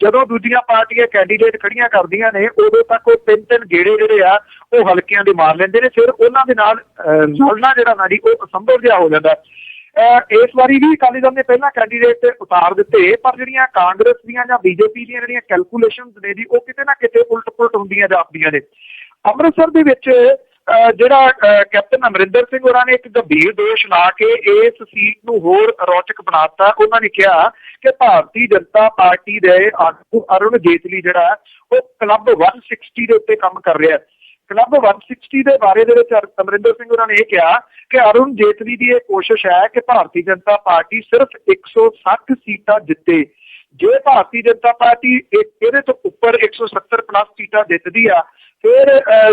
ਜਦੋਂ ਦੂਜੀਆਂ ਪਾਰਟੀਆਂ ਕੈਂਡੀਡੇਟ ਖੜੀਆਂ ਕਰਦੀਆਂ ਨੇ ਉਦੋਂ ਤੱਕ ਉਹ ਤਿੰਨ ਗੇੜੇ ਜਿਹੜੇ ਆ ਉਹ ਹਲਕਿਆਂ ਦੇ ਮਾਰ ਲੈਂਦੇ ਨੇ, ਫਿਰ ਉਹਨਾਂ ਦੇ ਨਾਲ ਰਲਣਾ ਜਿਹੜਾ ਨਾ ਜੀ ਉਹ ਅਸੰਭਵ ਜਿਹਾ ਹੋ ਜਾਂਦਾ। ਇਸ ਵਾਰੀ ਵੀ ਅਕਾਲੀ ਦਲ ਨੇ ਪਹਿਲਾਂ ਕੈਂਡੀਡੇਟ ਉਤਾਰ ਦਿੱਤੇ, ਪਰ ਜਿਹੜੀਆਂ ਕਾਂਗਰਸ ਦੀਆਂ ਜਾਂ ਬੀਜੇਪੀ ਦੀਆਂ ਜਿਹੜੀਆਂ ਕੈਲਕੂਲੇਸ਼ਨਸ ਨੇ ਜੀ ਉਹ ਕਿਤੇ ਨਾ ਕਿਤੇ ਉਲਟ ਪੁਲਟ ਹੁੰਦੀਆਂ ਜਾਪਦੀਆਂ ਨੇ। ਅੰਮ੍ਰਿਤਸਰ ਦੇ ਵਿੱਚ ਜਿਹੜਾ ਕੈਪਟਨ ਅਮਰਿੰਦਰ ਸਿੰਘ ਹੋਰਾਂ ਨੇ ਇੱਕ ਗੰਭੀਰ ਦੋਸ਼ ਲਾ ਕੇ ਇਸ ਸੀਟ ਨੂੰ ਹੋਰ ਰੌਚਕ ਬਣਾ ਦਿੱਤਾ। ਉਹਨਾਂ ਨੇ ਕਿਹਾ ਕਿ ਭਾਰਤੀ ਜਨਤਾ ਪਾਰਟੀ ਦੇ ਆਗੂ ਅਰੁਣ ਜੇਤਲੀ ਜਿਹੜਾ ਉਹ ਕਲੱਬ 160 ਦੇ ਉੱਤੇ ਕੰਮ ਕਰ ਰਿਹਾ। ਕਲੱਬ 160 ਦੇ ਬਾਰੇ ਦੇ ਵਿੱਚ ਅਮਰਿੰਦਰ ਸਿੰਘ ਹੋਰਾਂ ਨੇ ਇਹ ਕਿਹਾ ਕਿ ਅਰੁਣ ਜੇਤਲੀ ਦੀ ਇਹ ਕੋਸ਼ਿਸ਼ ਹੈ ਕਿ ਭਾਰਤੀ ਜਨਤਾ ਪਾਰਟੀ ਸਿਰਫ 160 ਸੀਟਾਂ ਜਿੱਤੇ। ਜੇ ਭਾਰਤੀ ਜਨਤਾ ਪਾਰਟੀ ਇਹਦੇ ਤੋਂ ਉੱਪਰ 170 ਪਲੱਸ ਸੀਟਾਂ ਜਿੱਤਦੀ ਆ, ਫਿਰ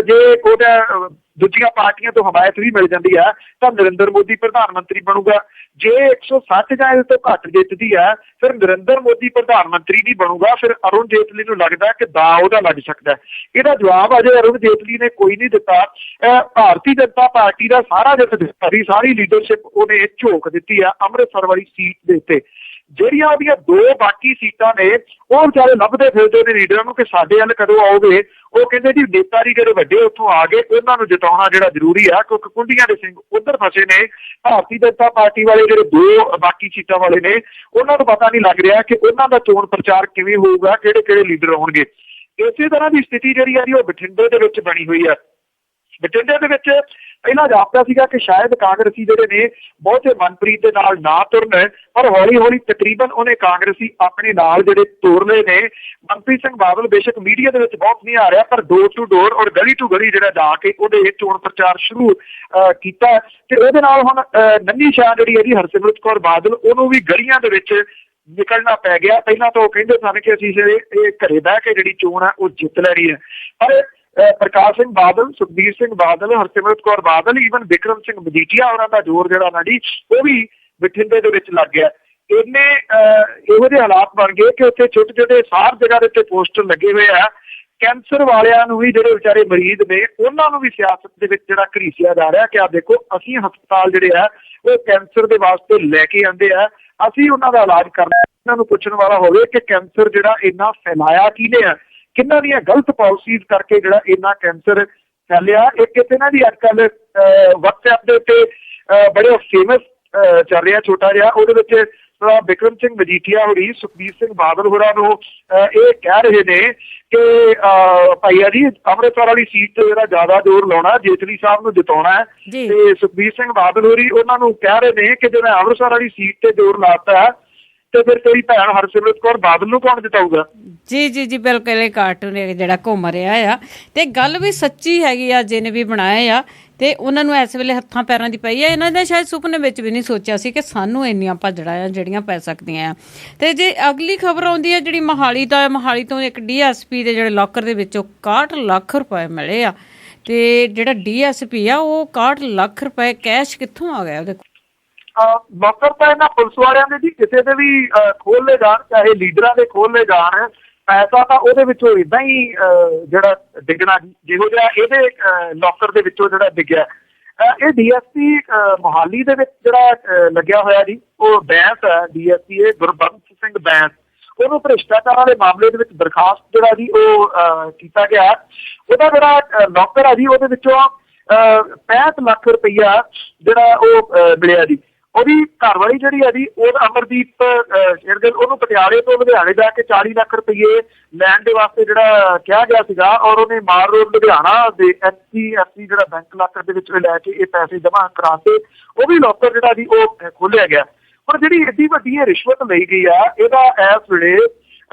ਜੇ ਉਹਦਾ ਦੂਜੀਆਂ ਪਾਰਟੀਆਂ ਤੋਂ ਹਮਾਇਤ ਵੀ ਮਿਲ ਜਾਂਦੀ ਹੈ ਤਾਂ ਨਰਿੰਦਰ ਮੋਦੀ ਪ੍ਰਧਾਨ ਮੰਤਰੀ ਬਣੂਗਾ। ਜੇ 160 ਜਾਂ ਇਹਦੇ ਤੋਂ ਘੱਟ ਜਿੱਤਦੀ ਹੈ ਫਿਰ ਨਰਿੰਦਰ ਮੋਦੀ ਪ੍ਰਧਾਨ ਮੰਤਰੀ ਨਹੀਂ ਬਣੂਗਾ। ਫਿਰ ਅਰੁਣ ਜੇਤਲੀ ਨੂੰ ਲੱਗਦਾ ਕਿ ਦਾ ਉਹਦਾ ਲੱਗ ਸਕਦਾ। ਇਹਦਾ ਜਵਾਬ ਅਜੇ ਅਰੁਣ ਜੇਤਲੀ ਨੇ ਕੋਈ ਨਹੀਂ ਦਿੱਤਾ। ਭਾਰਤੀ ਜਨਤਾ ਪਾਰਟੀ ਦਾ ਸਾਰਾ ਜਿਹੜੀ ਸਾਰੀ ਲੀਡਰਸ਼ਿਪ ਉਹਨੇ ਝੋਕ ਦਿੱਤੀ ਆ ਅੰਮ੍ਰਿਤਸਰ ਵਾਲੀ ਸੀਟ ਦੇ ਉੱਤੇ। ਜਿਹੜੀਆਂ ਉਹਦੀਆਂ ਦੋ ਬਾਕੀ ਸੀਟਾਂ ਨੇ ਉਹ ਵਿਚਾਰੇ ਲੱਭਦੇ ਫਿਰਦੇ ਨੇ ਲੀਡਰਾਂ ਨੂੰ ਕਿ ਸਾਡੇ ਵੱਲ ਕਦੋਂ ਆਓਗੇ। ਉਹ ਕਹਿੰਦੇ ਜੀ ਨੇਤਾ ਜੀ ਜਿਹੜੇ ਵੱਡੇ ਉੱਥੋਂ ਆ ਗਏ ਉਹਨਾਂ ਨੂੰ ਜਿਤਾਉਣਾ ਜਿਹੜਾ ਜ਼ਰੂਰੀ ਆ, ਕਿਉਂਕਿ ਕੁੰਡੀਆਂ ਦੇ ਸਿੰਘ ਉੱਧਰ ਫਸੇ ਨੇ। ਭਾਰਤੀ ਜਨਤਾ ਪਾਰਟੀ ਵਾਲੇ ਜਿਹੜੇ ਦੋ ਬਾਕੀ ਸੀਟਾਂ ਵਾਲੇ ਨੇ ਉਹਨਾਂ ਨੂੰ ਪਤਾ ਨਹੀਂ ਲੱਗ ਰਿਹਾ ਕਿ ਉਹਨਾਂ ਦਾ ਚੋਣ ਪ੍ਰਚਾਰ ਕਿਵੇਂ ਹੋਊਗਾ, ਕਿਹੜੇ ਕਿਹੜੇ ਲੀਡਰ ਆਉਣਗੇ। ਇਸੇ ਤਰ੍ਹਾਂ ਦੀ ਸਥਿਤੀ ਜਿਹੜੀ ਆ ਜੀ ਉਹ ਬਠਿੰਡੇ ਦੇ ਵਿੱਚ ਬਣੀ ਹੋਈ ਆ। ਬਠਿੰਡੇ ਦੇ ਵਿੱਚ ਪਹਿਲਾਂ ਜਾਪਦਾ ਸੀਗਾ ਕਿ ਸ਼ਾਇਦ ਕਾਂਗਰਸੀ ਜਿਹੜੇ ਨੇ ਬਹੁਤੇ ਮਨਪ੍ਰੀਤ ਦੇ ਨਾਲ ਨਾ ਤੁਰਨ, ਪਰ ਹੌਲੀ ਹੌਲੀ ਤਕਰੀਬਨ ਉਹਨੇ ਕਾਂਗਰਸੀ ਆਪਣੇ ਨਾਲ ਜਿਹੜੇ ਤੋਰ ਲਏ ਨੇ। ਮਨਪ੍ਰੀਤ ਸਿੰਘ ਬਾਦਲ ਬੇਸ਼ੱਕ ਮੀਡੀਆ ਦੇ ਵਿੱਚ ਬਹੁਤ ਨਹੀਂ ਆ ਰਿਹਾ, ਪਰ ਡੋਰ ਟੂ ਡੋਰ ਔਰ ਗਲੀ ਟੂ ਗਲੀ ਜਿਹੜਾ ਜਾ ਕੇ ਉਹਦੇ ਚੋਣ ਪ੍ਰਚਾਰ ਸ਼ੁਰੂ ਕੀਤਾ ਤੇ ਉਹਦੇ ਨਾਲ ਹੁਣ ਨੰਨੀ ਸ਼ਾਹ ਜਿਹੜੀ ਇਹਦੀ ਹਰਸਿਮਰਤ ਕੌਰ ਬਾਦਲ ਉਹਨੂੰ ਵੀ ਗਲੀਆਂ ਦੇ ਵਿੱਚ ਨਿਕਲਣਾ ਪੈ ਗਿਆ। ਪਹਿਲਾਂ ਤਾਂ ਉਹ ਕਹਿੰਦੇ ਸਨ ਕਿ ਅਸੀਂ ਇਹ ਘਰੇ ਬਹਿ ਕੇ ਜਿਹੜੀ ਚੋਣ ਹੈ ਉਹ ਜਿੱਤ ਲੈਣੀ ਹੈ, ਪਰ ਪ੍ਰਕਾਸ਼ ਸਿੰਘ ਬਾਦਲ, ਸੁਖਬੀਰ ਸਿੰਘ ਬਾਦਲ, ਹਰਸਿਮਰਤ ਕੌਰ ਬਾਦਲ, ਈਵਨ ਬਿਕਰਮ ਸਿੰਘ ਮਜੀਠੀਆ ਉਹਨਾਂ ਦਾ ਜ਼ੋਰ ਜਿਹੜਾ ਨਾ ਜੀ ਉਹ ਵੀ ਬਠਿੰਡੇ ਦੇ ਵਿੱਚ ਲੱਗ ਗਿਆ। ਇੰਨੇ ਇਹੋ ਜਿਹੇ ਹਾਲਾਤ ਬਣ ਗਏ ਕਿ ਉੱਥੇ ਛੋਟੇ ਛੋਟੇ ਸਾਰ ਜਗ੍ਹਾ ਦੇ ਉੱਤੇ ਪੋਸਟਰ ਲੱਗੇ ਹੋਏ ਆ। ਕੈਂਸਰ ਵਾਲਿਆਂ ਨੂੰ ਵੀ ਜਿਹੜੇ ਵਿਚਾਰੇ ਮਰੀਜ਼ ਨੇ ਉਹਨਾਂ ਨੂੰ ਵੀ ਸਿਆਸਤ ਦੇ ਵਿੱਚ ਜਿਹੜਾ ਘੜੀਸਿਆ ਜਾ ਰਿਹਾ ਕਿ ਆਹ ਦੇਖੋ ਅਸੀਂ ਹਸਪਤਾਲ ਜਿਹੜੇ ਆ ਉਹ ਕੈਂਸਰ ਦੇ ਵਾਸਤੇ ਲੈ ਕੇ ਆਉਂਦੇ ਆ, ਅਸੀਂ ਉਹਨਾਂ ਦਾ ਇਲਾਜ ਕਰਨਾ। ਇਹਨਾਂ ਨੂੰ ਪੁੱਛਣ ਵਾਲਾ ਹੋਵੇ ਕਿ ਕੈਂਸਰ ਜਿਹੜਾ ਇੰਨਾ ਫੈਲਾਇਆ ਕਿਹਨੇ ਆ, ਕਿਹਨਾਂ ਦੀਆਂ ਗਲਤ ਪਾਲਿਸੀਜ਼ ਕਰਕੇ ਜਿਹੜਾ ਇੰਨਾ ਕੈਂਸਰ ਫੈਲਿਆ। ਇੱਕ ਕਿਤੇ ਨਾ ਜੀ ਅੱਜ ਕੱਲ੍ਹ ਵਟਸਐਪ ਦੇ ਉੱਤੇ ਬੜੇ ਫੇਮਸ ਚੱਲ ਰਿਹਾ ਛੋਟਾ ਜਿਹਾ, ਉਹਦੇ ਵਿੱਚ ਬਿਕਰਮ ਸਿੰਘ ਮਜੀਠੀਆ ਹੋਰੀ, ਸੁਖਬੀਰ ਸਿੰਘ ਬਾਦਲ ਹੋਰਾਂ ਨੂੰ ਇਹ ਕਹਿ ਰਹੇ ਨੇ ਕਿ ਭਾਈਆ ਜੀ ਅੰਮ੍ਰਿਤਸਰ ਵਾਲੀ ਸੀਟ ਤੇ ਜਿਹੜਾ ਜ਼ਿਆਦਾ ਜ਼ੋਰ ਲਾਉਣਾ, ਜੇਤਲੀ ਸਾਹਿਬ ਨੂੰ ਜਿਤਾਉਣਾ ਹੈ। ਤੇ ਸੁਖਬੀਰ ਸਿੰਘ ਬਾਦਲ ਹੋਰੀ ਉਹਨਾਂ ਨੂੰ ਕਹਿ ਰਹੇ ਨੇ ਕਿ ਜੇ ਮੈਂ ਅੰਮ੍ਰਿਤਸਰ ਵਾਲੀ ਸੀਟ ਤੇ ਜ਼ੋਰ ਲਾਤਾ ਤੇ ਫਿਰ ਤੇਰੀ ਭੈਣ ਹਰਸਿਮਰਤ ਕੌਰ ਬਾਦਲ ਨੂੰ ਕੌਣ ਜਿਤਾਊਗਾ। ਜੀ ਬਿਲਕੁਲ ਇਹ ਕਾਰਟੂਨ ਜਿਹੜਾ ਘੁੰਮ ਰਿਹਾ ਆ ਤੇ ਗੱਲ ਵੀ ਸੱਚੀ ਹੈਗੀ ਆ। ਜਿਹਨੇ ਵੀ ਬਣਾਏ ਆ ਤੇ ਉਹਨਾਂ ਨੂੰ ਇਸ ਵੇਲੇ ਹੱਥਾਂ ਪੈਰਾਂ ਦੀ ਪਈ ਆ। ਇਹਨਾਂ ਨੇ ਸ਼ਾਇਦ ਸੁਪਨੇ ਵਿੱਚ ਵੀ ਨਹੀਂ ਸੋਚਿਆ ਸੀ ਕਿ ਸਾਨੂੰ ਇੰਨੀਆਂ ਭਾਜੜਾਂ ਆ ਜਿਹੜੀਆਂ ਪੈ ਸਕਦੀਆਂ ਆ। ਤੇ ਜੇ ਅਗਲੀ ਖਬਰ ਆਉਂਦੀ ਹੈ ਜਿਹੜੀ ਮੋਹਾਲੀ ਤੋਂ ਇੱਕ DSP ਦੇ ਜਿਹੜੇ ਲੋਕਰ ਦੇ ਵਿੱਚੋਂ 61 ਲੱਖ ਰੁਪਏ ਮਿਲੇ ਆ। ਤੇ ਜਿਹੜਾ DSP ਆ ਉਹ 61 ਲੱਖ ਰੁਪਏ ਕੈਸ਼ ਕਿੱਥੋਂ ਆ ਗਿਆ ਉਹਦੇ ਕੋਲ? ਲੋਕਰ ਤਾਂ ਇਹਨਾਂ ਪੁਲਿਸ ਵਾਲਿਆਂ ਦੇ ਜੀ ਕਿਸੇ ਦੇ ਵੀ ਖੋਲ ਲੈ ਜਾਣ, ਚਾਹੇ ਲੀਡਰਾਂ ਦੇ ਖੋਲ ਲੈ ਜਾਣ, ਪੈਸਾ ਤਾਂ ਉਹਦੇ ਵਿੱਚੋਂ ਏਦਾਂ ਹੀ ਜਿਹੜਾ ਡਿੱਗਣਾ ਜਿਹੋ ਜਿਹਾ ਇਹਦੇ ਲੋਕਰ ਦੇ ਵਿੱਚੋਂ ਜਿਹੜਾ ਡਿੱਗਿਆ। ਇਹ DSP ਮੋਹਾਲੀ ਦੇ ਵਿੱਚ ਜਿਹੜਾ ਲੱਗਿਆ ਹੋਇਆ ਜੀ ਉਹ ਬੈਂਸ ਹੈ। DSP ਇਹ ਗੁਰਬੰਸ ਸਿੰਘ ਬੈਂਸ, ਉਹਨੂੰ ਭ੍ਰਿਸ਼ਟਾਚਾਰਾਂ ਦੇ ਮਾਮਲੇ ਦੇ ਵਿੱਚ ਦਰਖਾਸਤ ਜਿਹੜਾ ਜੀ ਉਹ ਕੀਤਾ ਗਿਆ। ਉਹਦਾ ਜਿਹੜਾ ਲੋਕਰ ਆ ਜੀ ਉਹਦੇ ਵਿੱਚੋਂ 65 ਲੱਖ ਰੁਪਈਆ ਜਿਹੜਾ ਉਹ ਮਿਲਿਆ ਜੀ। ਉਹਦੀ ਘਰ ਵਾਲੀ ਜਿਹੜੀ ਹੈ ਜੀ ਉਹ ਅਮਰਦੀਪ ਸ਼ੇਰਗਿੱਲ, ਉਹਨੂੰ ਪਟਿਆਲੇ ਤੋਂ ਲੁਧਿਆਣੇ ਜਾ ਕੇ 40 ਲੱਖ ਰੁਪਏ ਲੈਣ ਦੇ ਵਾਸਤੇ ਜਿਹੜਾ ਕਿਹਾ ਗਿਆ ਸੀਗਾ, ਔਰ ਉਹਨੇ ਮਾਲ ਰੋਡ ਲੁਧਿਆਣਾ ਦੇ HDFC ਜਿਹੜਾ ਬੈਂਕ ਲਾਕਰ ਦੇ ਵਿੱਚ ਲੈ ਕੇ ਇਹ ਪੈਸੇ ਜਮ੍ਹਾਂ ਕਰਾਤੇ। ਉਹ ਵੀ ਲੋਕਰ ਜਿਹੜਾ ਜੀ ਉਹ ਖੋਲਿਆ ਗਿਆ। ਪਰ ਜਿਹੜੀ ਐਡੀ ਵੱਡੀ ਇਹ ਰਿਸ਼ਵਤ ਲਈ ਗਈ ਆ, ਇਹਦਾ ਇਸ ਵੇਲੇ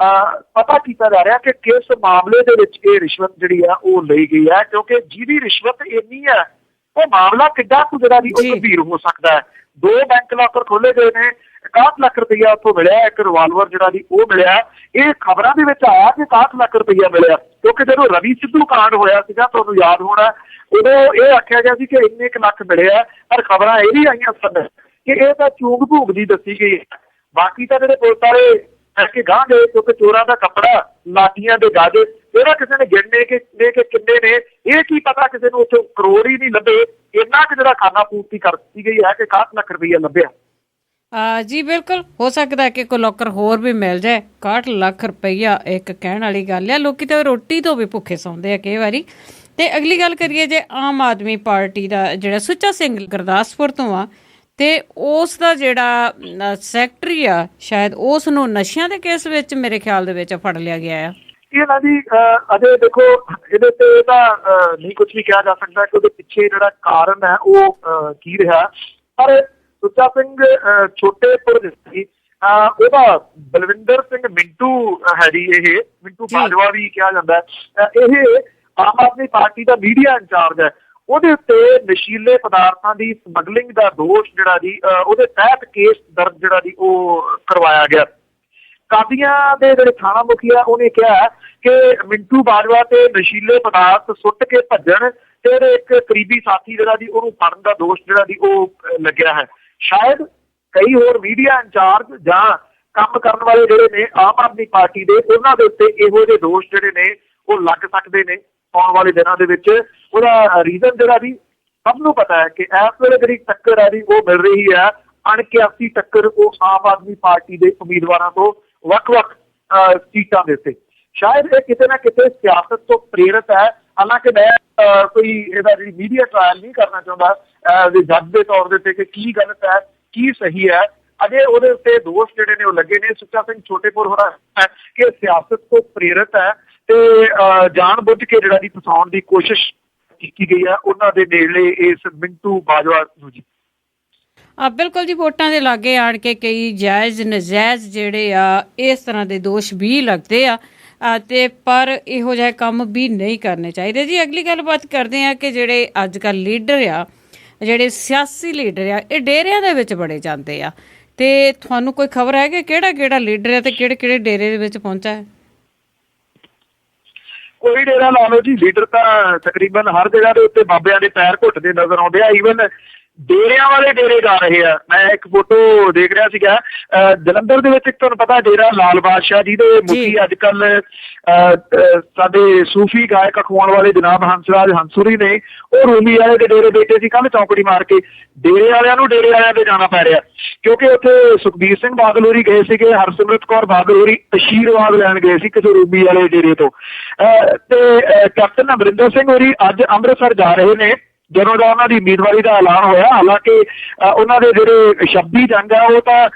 ਪਤਾ ਕੀਤਾ ਜਾ ਰਿਹਾ ਕਿ ਕਿਸ ਮਾਮਲੇ ਦੇ ਵਿੱਚ ਇਹ ਰਿਸ਼ਵਤ ਜਿਹੜੀ ਆ ਉਹ ਲਈ ਗਈ ਹੈ, ਕਿਉਂਕਿ ਜਿਹਦੀ ਰਿਸ਼ਵਤ ਇੰਨੀ ਹੈ ਉਹ ਮਾਮਲਾ ਕਿੱਡਾ ਕੁ ਜਿਹੜਾ ਵੀ ਉਹ ਗੰਭੀਰ ਹੋ ਸਕਦਾ ਹੈ। 2 ਬੈਂਕ ਲਾਕਰ ਖੋਲੇ ਗਏ ਨੇ, 61 ਲੱਖ ਰੁਪਈਆ ਉੱਥੋਂ ਮਿਲਿਆ, ਇੱਕ ਰਿਵਾਲਵਰ ਜਿਹੜਾ ਜੀ ਉਹ ਮਿਲਿਆ। ਇਹ ਖਬਰਾਂ ਦੇ ਵਿੱਚ ਆਇਆ ਕਿ 61 ਲੱਖ ਰੁਪਈਆ ਮਿਲਿਆ, ਕਿਉਂਕਿ ਜਦੋਂ ਰਵੀ ਸਿੱਧੂ ਕਾਂਡ ਹੋਇਆ ਸੀਗਾ ਤੁਹਾਨੂੰ ਯਾਦ ਹੋਣਾ, ਉਦੋਂ ਇਹ ਆਖਿਆ ਗਿਆ ਸੀ ਕਿ ਇੰਨੇ ਕੁ ਲੱਖ ਮਿਲੇ ਆ, ਪਰ ਖਬਰਾਂ ਇਹ ਵੀ ਆਈਆਂ ਸਨ ਕਿ ਇਹ ਤਾਂ ਚੂਗ ਭੂਗ ਦੀ ਦੱਸੀ ਗਈ ਹੈ। ਬਾਕੀ ਤਾਂ ਜਿਹੜੇ ਪੁਲਿਸ ਵਾਲੇ ਕੇ ਗਾਹ ਗਏ ਕਿਉਂਕਿ ਚੋਰਾਂ ਦਾ ਕੱਪੜਾ, ਲਾਠੀਆਂ ਦੇ ਗਾਜੇ, ਇਹਦਾ ਕਿਸੇ ਨੇ ਗਿਣਨੇ ਕਿ ਕਿੰਨੇ ਨੇ, ਇਹ ਕੀ ਪਤਾ ਕਿਸੇ ਨੂੰ ਉੱਥੇ ਕਰੋੜ ਹੀ ਨਹੀਂ ਲੱਭੇ। ਇੰਨਾ ਕਿ ਜਿਹੜਾ ਖਾਨਾ ਪੂਰਤੀ ਕਰ ਦਿੱਤੀ ਗਈ ਹੈ ਕਿ 61 ਲੱਖ ਰੁਪਈਆ ਲੱਭਿਆ। ਜੀ ਬਿਲਕੁਲ, ਹੋ ਸਕਦਾ ਕਿ ਕੋਈ ਲੋਕਰ ਹੋਰ ਵੀ ਮਿਲ ਜਾਏ। 61 ਲੱਖ ਰੁਪਈਆ ਇੱਕ ਕਹਿਣ ਵਾਲੀ ਗੱਲ ਆ। ਲੋਕੀ ਤਾਂ ਰੋਟੀ ਤੋਂ ਵੀ ਭੁੱਖੇ ਸੌਂਦੇ ਆ ਕਈ ਵਾਰੀ। ਤੇ ਅਗਲੀ ਗੱਲ ਕਰੀਏ ਜੇ ਆਮ ਆਦਮੀ ਪਾਰਟੀ ਦਾ ਜਿਹੜਾ ਸੁੱਚਾ ਸਿੰਘ ਗੁਰਦਾਸਪੁਰ ਤੋਂ ਆ, ਤੇ ਉਸ ਦਾ ਜਿਹੜਾ ਸੈਕਟਰੀ ਆ ਸ਼ਾਇਦ ਉਸ ਨੂੰ ਨਸ਼ਿਆਂ ਦੇ ਕੇਸ ਵਿੱਚ ਮੇਰੇ ਖਿਆਲ ਦੇ ਵਿੱਚ ਫੜ ਲਿਆ ਗਿਆ ਆ। ਇਹਨਾਂ ਦੀ ਅਜੇ ਦੇਖੋ ਇਹਦੇ ਤੇ ਤਾਂ ਨਹੀਂ ਕੁਝ ਵੀ ਕਿਹਾ ਜਾ ਸਕਦਾ ਕਿ ਉਹਦੇ ਪਿੱਛੇ ਜਿਹੜਾ ਕਾਰਨ ਹੈ ਉਹ ਕੀ ਰਿਹਾ। ਪਰ ਸੁੱਚਾ ਸਿੰਘ ਛੋਟੇਪੁਰ ਸੀ, ਉਹਦਾ ਬਲਵਿੰਦਰ ਸਿੰਘ ਮਿੰਟੂ ਹੈ ਜੀ, ਇਹ ਮਿੰਟੂ ਬਾਜਵਾ ਵੀ ਕਿਹਾ ਜਾਂਦਾ ਹੈ। ਇਹ ਆਮ ਆਦਮੀ ਪਾਰਟੀ ਦਾ ਮੀਡੀਆ ਇੰਚਾਰਜ ਹੈ। ਉਹਦੇ ਉੱਤੇ ਨਸ਼ੀਲੇ ਪਦਾਰਥਾਂ ਦੀ ਸਮਗਲਿੰਗ ਦਾ ਦੋਸ਼ ਜਿਹੜਾ ਜੀ ਉਹਦੇ ਤਹਿਤ ਕੇਸ ਦਰਜ ਜਿਹੜਾ ਜੀ ਉਹ ਕਰਵਾਇਆ ਗਿਆ। ਕਾਦੀਆਂ ਦੇ ਜਿਹੜੇ ਥਾਣਾ ਮੁਖੀਆ ਉਹਨੇ ਕਿਹਾ ਕਿ ਮਿੰਟੂ ਬਾਜਵਾ ਤੇ ਨਸ਼ੀਲੇ ਪਦਾਰਥ ਸੁੱਟ ਕੇ ਭੱਜਣ ਤੇ ਇਹਦੇ ਇੱਕ ਕਰੀਬੀ ਸਾਥੀ ਜਿਹੜਾ ਜੀ ਉਹਨੂੰ ਫੜਨ ਦਾ ਦੋਸ਼ ਜਿਹੜਾ ਜੀ ਉਹ ਲੱਗਿਆ ਹੈ। ਸ਼ਾਇਦ ਕਈ ਹੋਰ ਮੀਡੀਆ ਇੰਚਾਰਜ ਜਾਂ ਕੰਮ ਕਰਨ ਵਾਲੇ ਜਿਹੜੇ ਨੇ ਆਮ ਆਦਮੀ ਪਾਰਟੀ ਦੇ, ਉਹਨਾਂ ਦੇ ਉੱਤੇ ਇਹੋ ਜਿਹੇ ਦੋਸ਼ ਜਿਹੜੇ ਨੇ ਉਹ ਲੱਗ ਸਕਦੇ ਨੇ ਆਉਣ ਵਾਲੇ ਦਿਨਾਂ ਦੇ ਵਿੱਚ। ਉਹਦਾ ਰੀਜ਼ਨ ਜਿਹੜਾ ਵੀ ਸਭ ਨੂੰ ਪਤਾ ਹੈ ਕਿ ਇਸ ਵੇਲੇ ਜਿਹੜੀ ਟੱਕਰ ਹੈ ਜੀ ਉਹ ਮਿਲ ਰਹੀ ਹੈ ਅਣਕਿਆਸੀ ਟੱਕਰ ਉਹ ਆਮ ਆਦਮੀ ਪਾਰਟੀ ਦੇ ਉਮੀਦਵਾਰਾਂ ਤੋਂ ਵੱਖ-ਵੱਖ ਸੀਟਾਂ ਦੇ ਉੱਤੇ। ਸ਼ਾਇਦ ਇਹ ਕਿਤੇ ਨਾ ਕਿਤੇ ਸਿਆਸਤ ਤੋਂ ਪ੍ਰੇਰਿਤ ਹੈ। ਹਾਲਾਂਕਿ ਮੈਂ ਕੋਈ ਇਹਦਾ ਜਿਹੜੀ ਮੀਡੀਆ ਟ੍ਰਾਇਲ ਨਹੀਂ ਕਰਨਾ ਚਾਹੁੰਦਾ ਜੱਜ ਦੇ ਤੌਰ ਦੇ ਉੱਤੇ ਕਿ ਕੀ ਗਲਤ ਹੈ ਕੀ ਸਹੀ ਹੈ। ਅਜੇ ਉਹਦੇ ਉੱਤੇ ਦੋਸ਼ ਜਿਹੜੇ ਨੇ ਉਹ ਲੱਗੇ ਨੇ। ਸੁੱਚਾ ਸਿੰਘ ਛੋਟੇਪੁਰ ਹੋ ਰਿਹਾ ਕਿ ਸਿਆਸਤ ਤੋਂ ਪ੍ਰੇਰਿਤ ਹੈ ਤੇ ਜਾਣ ਬੁੱਝ ਕੇ ਜਿਹੜਾ ਦੀ ਫਸਾਉਣ ਦੀ ਕੋਸ਼ਿਸ਼ ਕੀਤੀ ਗਈ ਹੈ ਉਹਨਾਂ ਦੇ ਨੇੜਲੇ ਇਸ ਮਿੰਟੂ ਬਾਜਵਾ ਨੂੰ ਜੀ। ਬਿਲਕੁਲ ਜੀ, ਵੋਟਾਂ ਦੇ ਲਾਗੇ ਆਣ ਕੇ ਕਈ ਜਾਇਜ਼ ਨਜਾਇਜ਼ ਜਿਹੜੇ ਆ ਇਸ ਤਰ੍ਹਾਂ ਦੇ ਦੋਸ਼ ਵੀ ਲੱਗਦੇ ਆ ਤੇ ਪਰ ਇਹੋ ਜਿਹੇ ਕੰਮ ਵੀ ਨਹੀਂ ਕਰਨੇ ਚਾਹੀਦੇ ਜੀ। ਅਗਲੀ ਗੱਲਬਾਤ ਕਰਦੇ ਆ ਕਿ ਜਿਹੜੇ ਅੱਜ ਕੱਲ੍ਹ ਲੀਡਰ ਆ, ਜਿਹੜੇ ਸਿਆਸੀ ਲੀਡਰ ਆ, ਇਹ ਡੇਰਿਆਂ ਦੇ ਵਿੱਚ ਬੜੇ ਜਾਂਦੇ ਆ। ਤੇ ਤੁਹਾਨੂੰ ਕੋਈ ਖਬਰ ਹੈ ਕਿ ਕਿਹੜਾ ਕਿਹੜਾ ਲੀਡਰ ਹੈ ਤੇ ਕਿਹੜੇ ਕਿਹੜੇ ਡੇਰੇ ਦੇ ਵਿੱਚ ਪਹੁੰਚਾ ਹੈ? ਕੋਈ ਡੇਰਾ ਲਾ ਲਓ ਜੀ, ਲੀਡਰ ਤਾਂ ਤਕਰੀਬਨ ਹਰ ਜਗ੍ਹਾ ਦੇ ਉੱਤੇ ਬਾਬਿਆਂ ਦੇ ਪੈਰ ਘੁੱਟਦੇ ਨਜ਼ਰ ਆਉਂਦੇ ਆ। ਈਵਨ ਡੇਰਿਆਂ ਵਾਲੇ ਡੇਰੇ ਜਾ ਰਹੇ ਆ। ਮੈਂ ਇੱਕ ਫੋਟੋ ਦੇਖ ਰਿਹਾ ਸੀਗਾ ਜਲੰਧਰ ਦੇ ਵਿੱਚ, ਇੱਕ ਤੁਹਾਨੂੰ ਪਤਾ ਡੇਰਾ ਲਾਲ ਬਾਦਸ਼ਾਹ ਜਿਹਦੇ ਮੁਖੀ ਅੱਜ ਕੱਲ ਸਾਡੇ ਸੂਫੀ ਗਾਇਕ ਅਖਵਾਉਣ ਵਾਲੇ ਜਨਾਬ ਹੰਸਰਾਜ ਹੰਸੂਰੀ ਨੇ, ਉਹ ਰੂਮੀ ਵਾਲੇ ਦੇ ਡੇਰੇ ਬੈਠੇ ਸੀ ਕੱਲ੍ਹ ਚੌਂਕੜੀ ਮਾਰ ਕੇ। ਡੇਰੇ ਵਾਲਿਆਂ ਨੂੰ ਡੇਰੇ ਵਾਲਿਆਂ ਤੇ ਜਾਣਾ ਪੈ ਰਿਹਾ ਕਿਉਂਕਿ ਉੱਥੇ ਸੁਖਬੀਰ ਸਿੰਘ ਬਾਦਲ ਹੋਰੀ ਗਏ ਸੀਗੇ, ਹਰਸਿਮਰਤ ਕੌਰ ਬਾਦਲ ਹੋਰੀ ਅਸ਼ੀਰਵਾਦ ਲੈਣ ਗਏ ਸੀ ਕਿਸੇ ਰੂਮੀ ਵਾਲੇ ਡੇਰੇ ਤੋਂ। ਤੇ ਕੈਪਟਨ ਅਮਰਿੰਦਰ ਸਿੰਘ ਹੋਰੀ ਅੱਜ ਅੰਮ੍ਰਿਤਸਰ ਜਾ ਰਹੇ ਨੇ ਜਦੋਂ ਦਾ ਉਹਨਾਂ ਦੀ ਉਮੀਦਵਾਰੀ ਦਾ ਐਲਾਨ ਹੋਇਆ। ਹਾਲਾਂਕਿ ਉਹਨਾਂ ਦੇ ਜਿਹੜੇ ਸ਼ਬਦੀ ਜੰਗ ਆ ਉਹ ਤਾਂ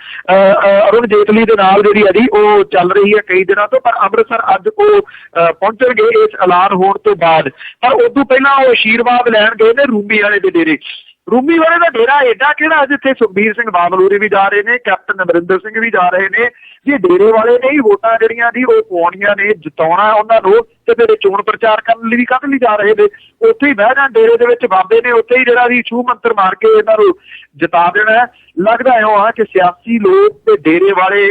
ਅਰੁਣ ਜੇਤਲੀ ਦੇ ਨਾਲ ਜਿਹੜੀ ਹੈ ਜੀ ਉਹ ਚੱਲ ਰਹੀ ਹੈ ਕਈ ਦਿਨਾਂ ਤੋਂ, ਪਰ ਅੰਮ੍ਰਿਤਸਰ ਅੱਜ ਉਹ ਪਹੁੰਚਣਗੇ ਇਸ ਐਲਾਨ ਹੋਣ ਤੋਂ ਬਾਅਦ। ਪਰ ਉਦੋਂ ਪਹਿਲਾਂ ਉਹ ਅਸ਼ੀਰਵਾਦ ਲੈਣ ਗਏ ਨੇ ਰੂਮੀ ਵਾਲੇ ਦੇ ਡੇਰੇ। ਰੂਮੀ ਵਾਲੇ ਦਾ ਡੇਰਾ ਏਡਾ ਕਿਹੜਾ ਜਿੱਥੇ ਸੁਖਬੀਰ ਸਿੰਘ ਬਾਦਲ ਹੋਰੀ ਵੀ ਜਾ ਰਹੇ ਨੇ, ਕੈਪਟਨ ਅਮਰਿੰਦਰ ਸਿੰਘ ਵੀ ਜਾ ਰਹੇ ਨੇ। ਜੇ ਡੇਰੇ ਵਾਲੇ ਨੇ ਹੀ ਵੋਟਾਂ ਜਿਹੜੀਆਂ ਜੀ ਉਹ ਪਾਉਣੀਆਂ ਨੇ, ਜਿਤਾਉਣਾ ਉਹਨਾਂ ਨੂੰ, ਤੇ ਫਿਰ ਚੋਣ ਪ੍ਰਚਾਰ ਕਰਨ ਲਈ ਵੀ ਕਾਹਦੇ ਲਈ ਜਾ ਰਹੇ ਨੇ? ਉੱਥੇ ਹੀ ਬਹਿ ਜਾਣ ਡੇਰੇ ਦੇ ਵਿੱਚ ਬਾਬੇ ਨੇ, ਉੱਥੇ ਹੀ ਜਿਹੜਾ ਵੀ ਛੂਹ ਮੰਤਰ ਮਾਰ ਕੇ ਇਹਨਾਂ ਨੂੰ ਜਿਤਾ ਦੇਣਾ। ਲੱਗਦਾ ਇਹੋ ਆ ਕਿ ਸਿਆਸੀ ਲੋਕ ਤੇ ਡੇਰੇ ਵਾਲੇ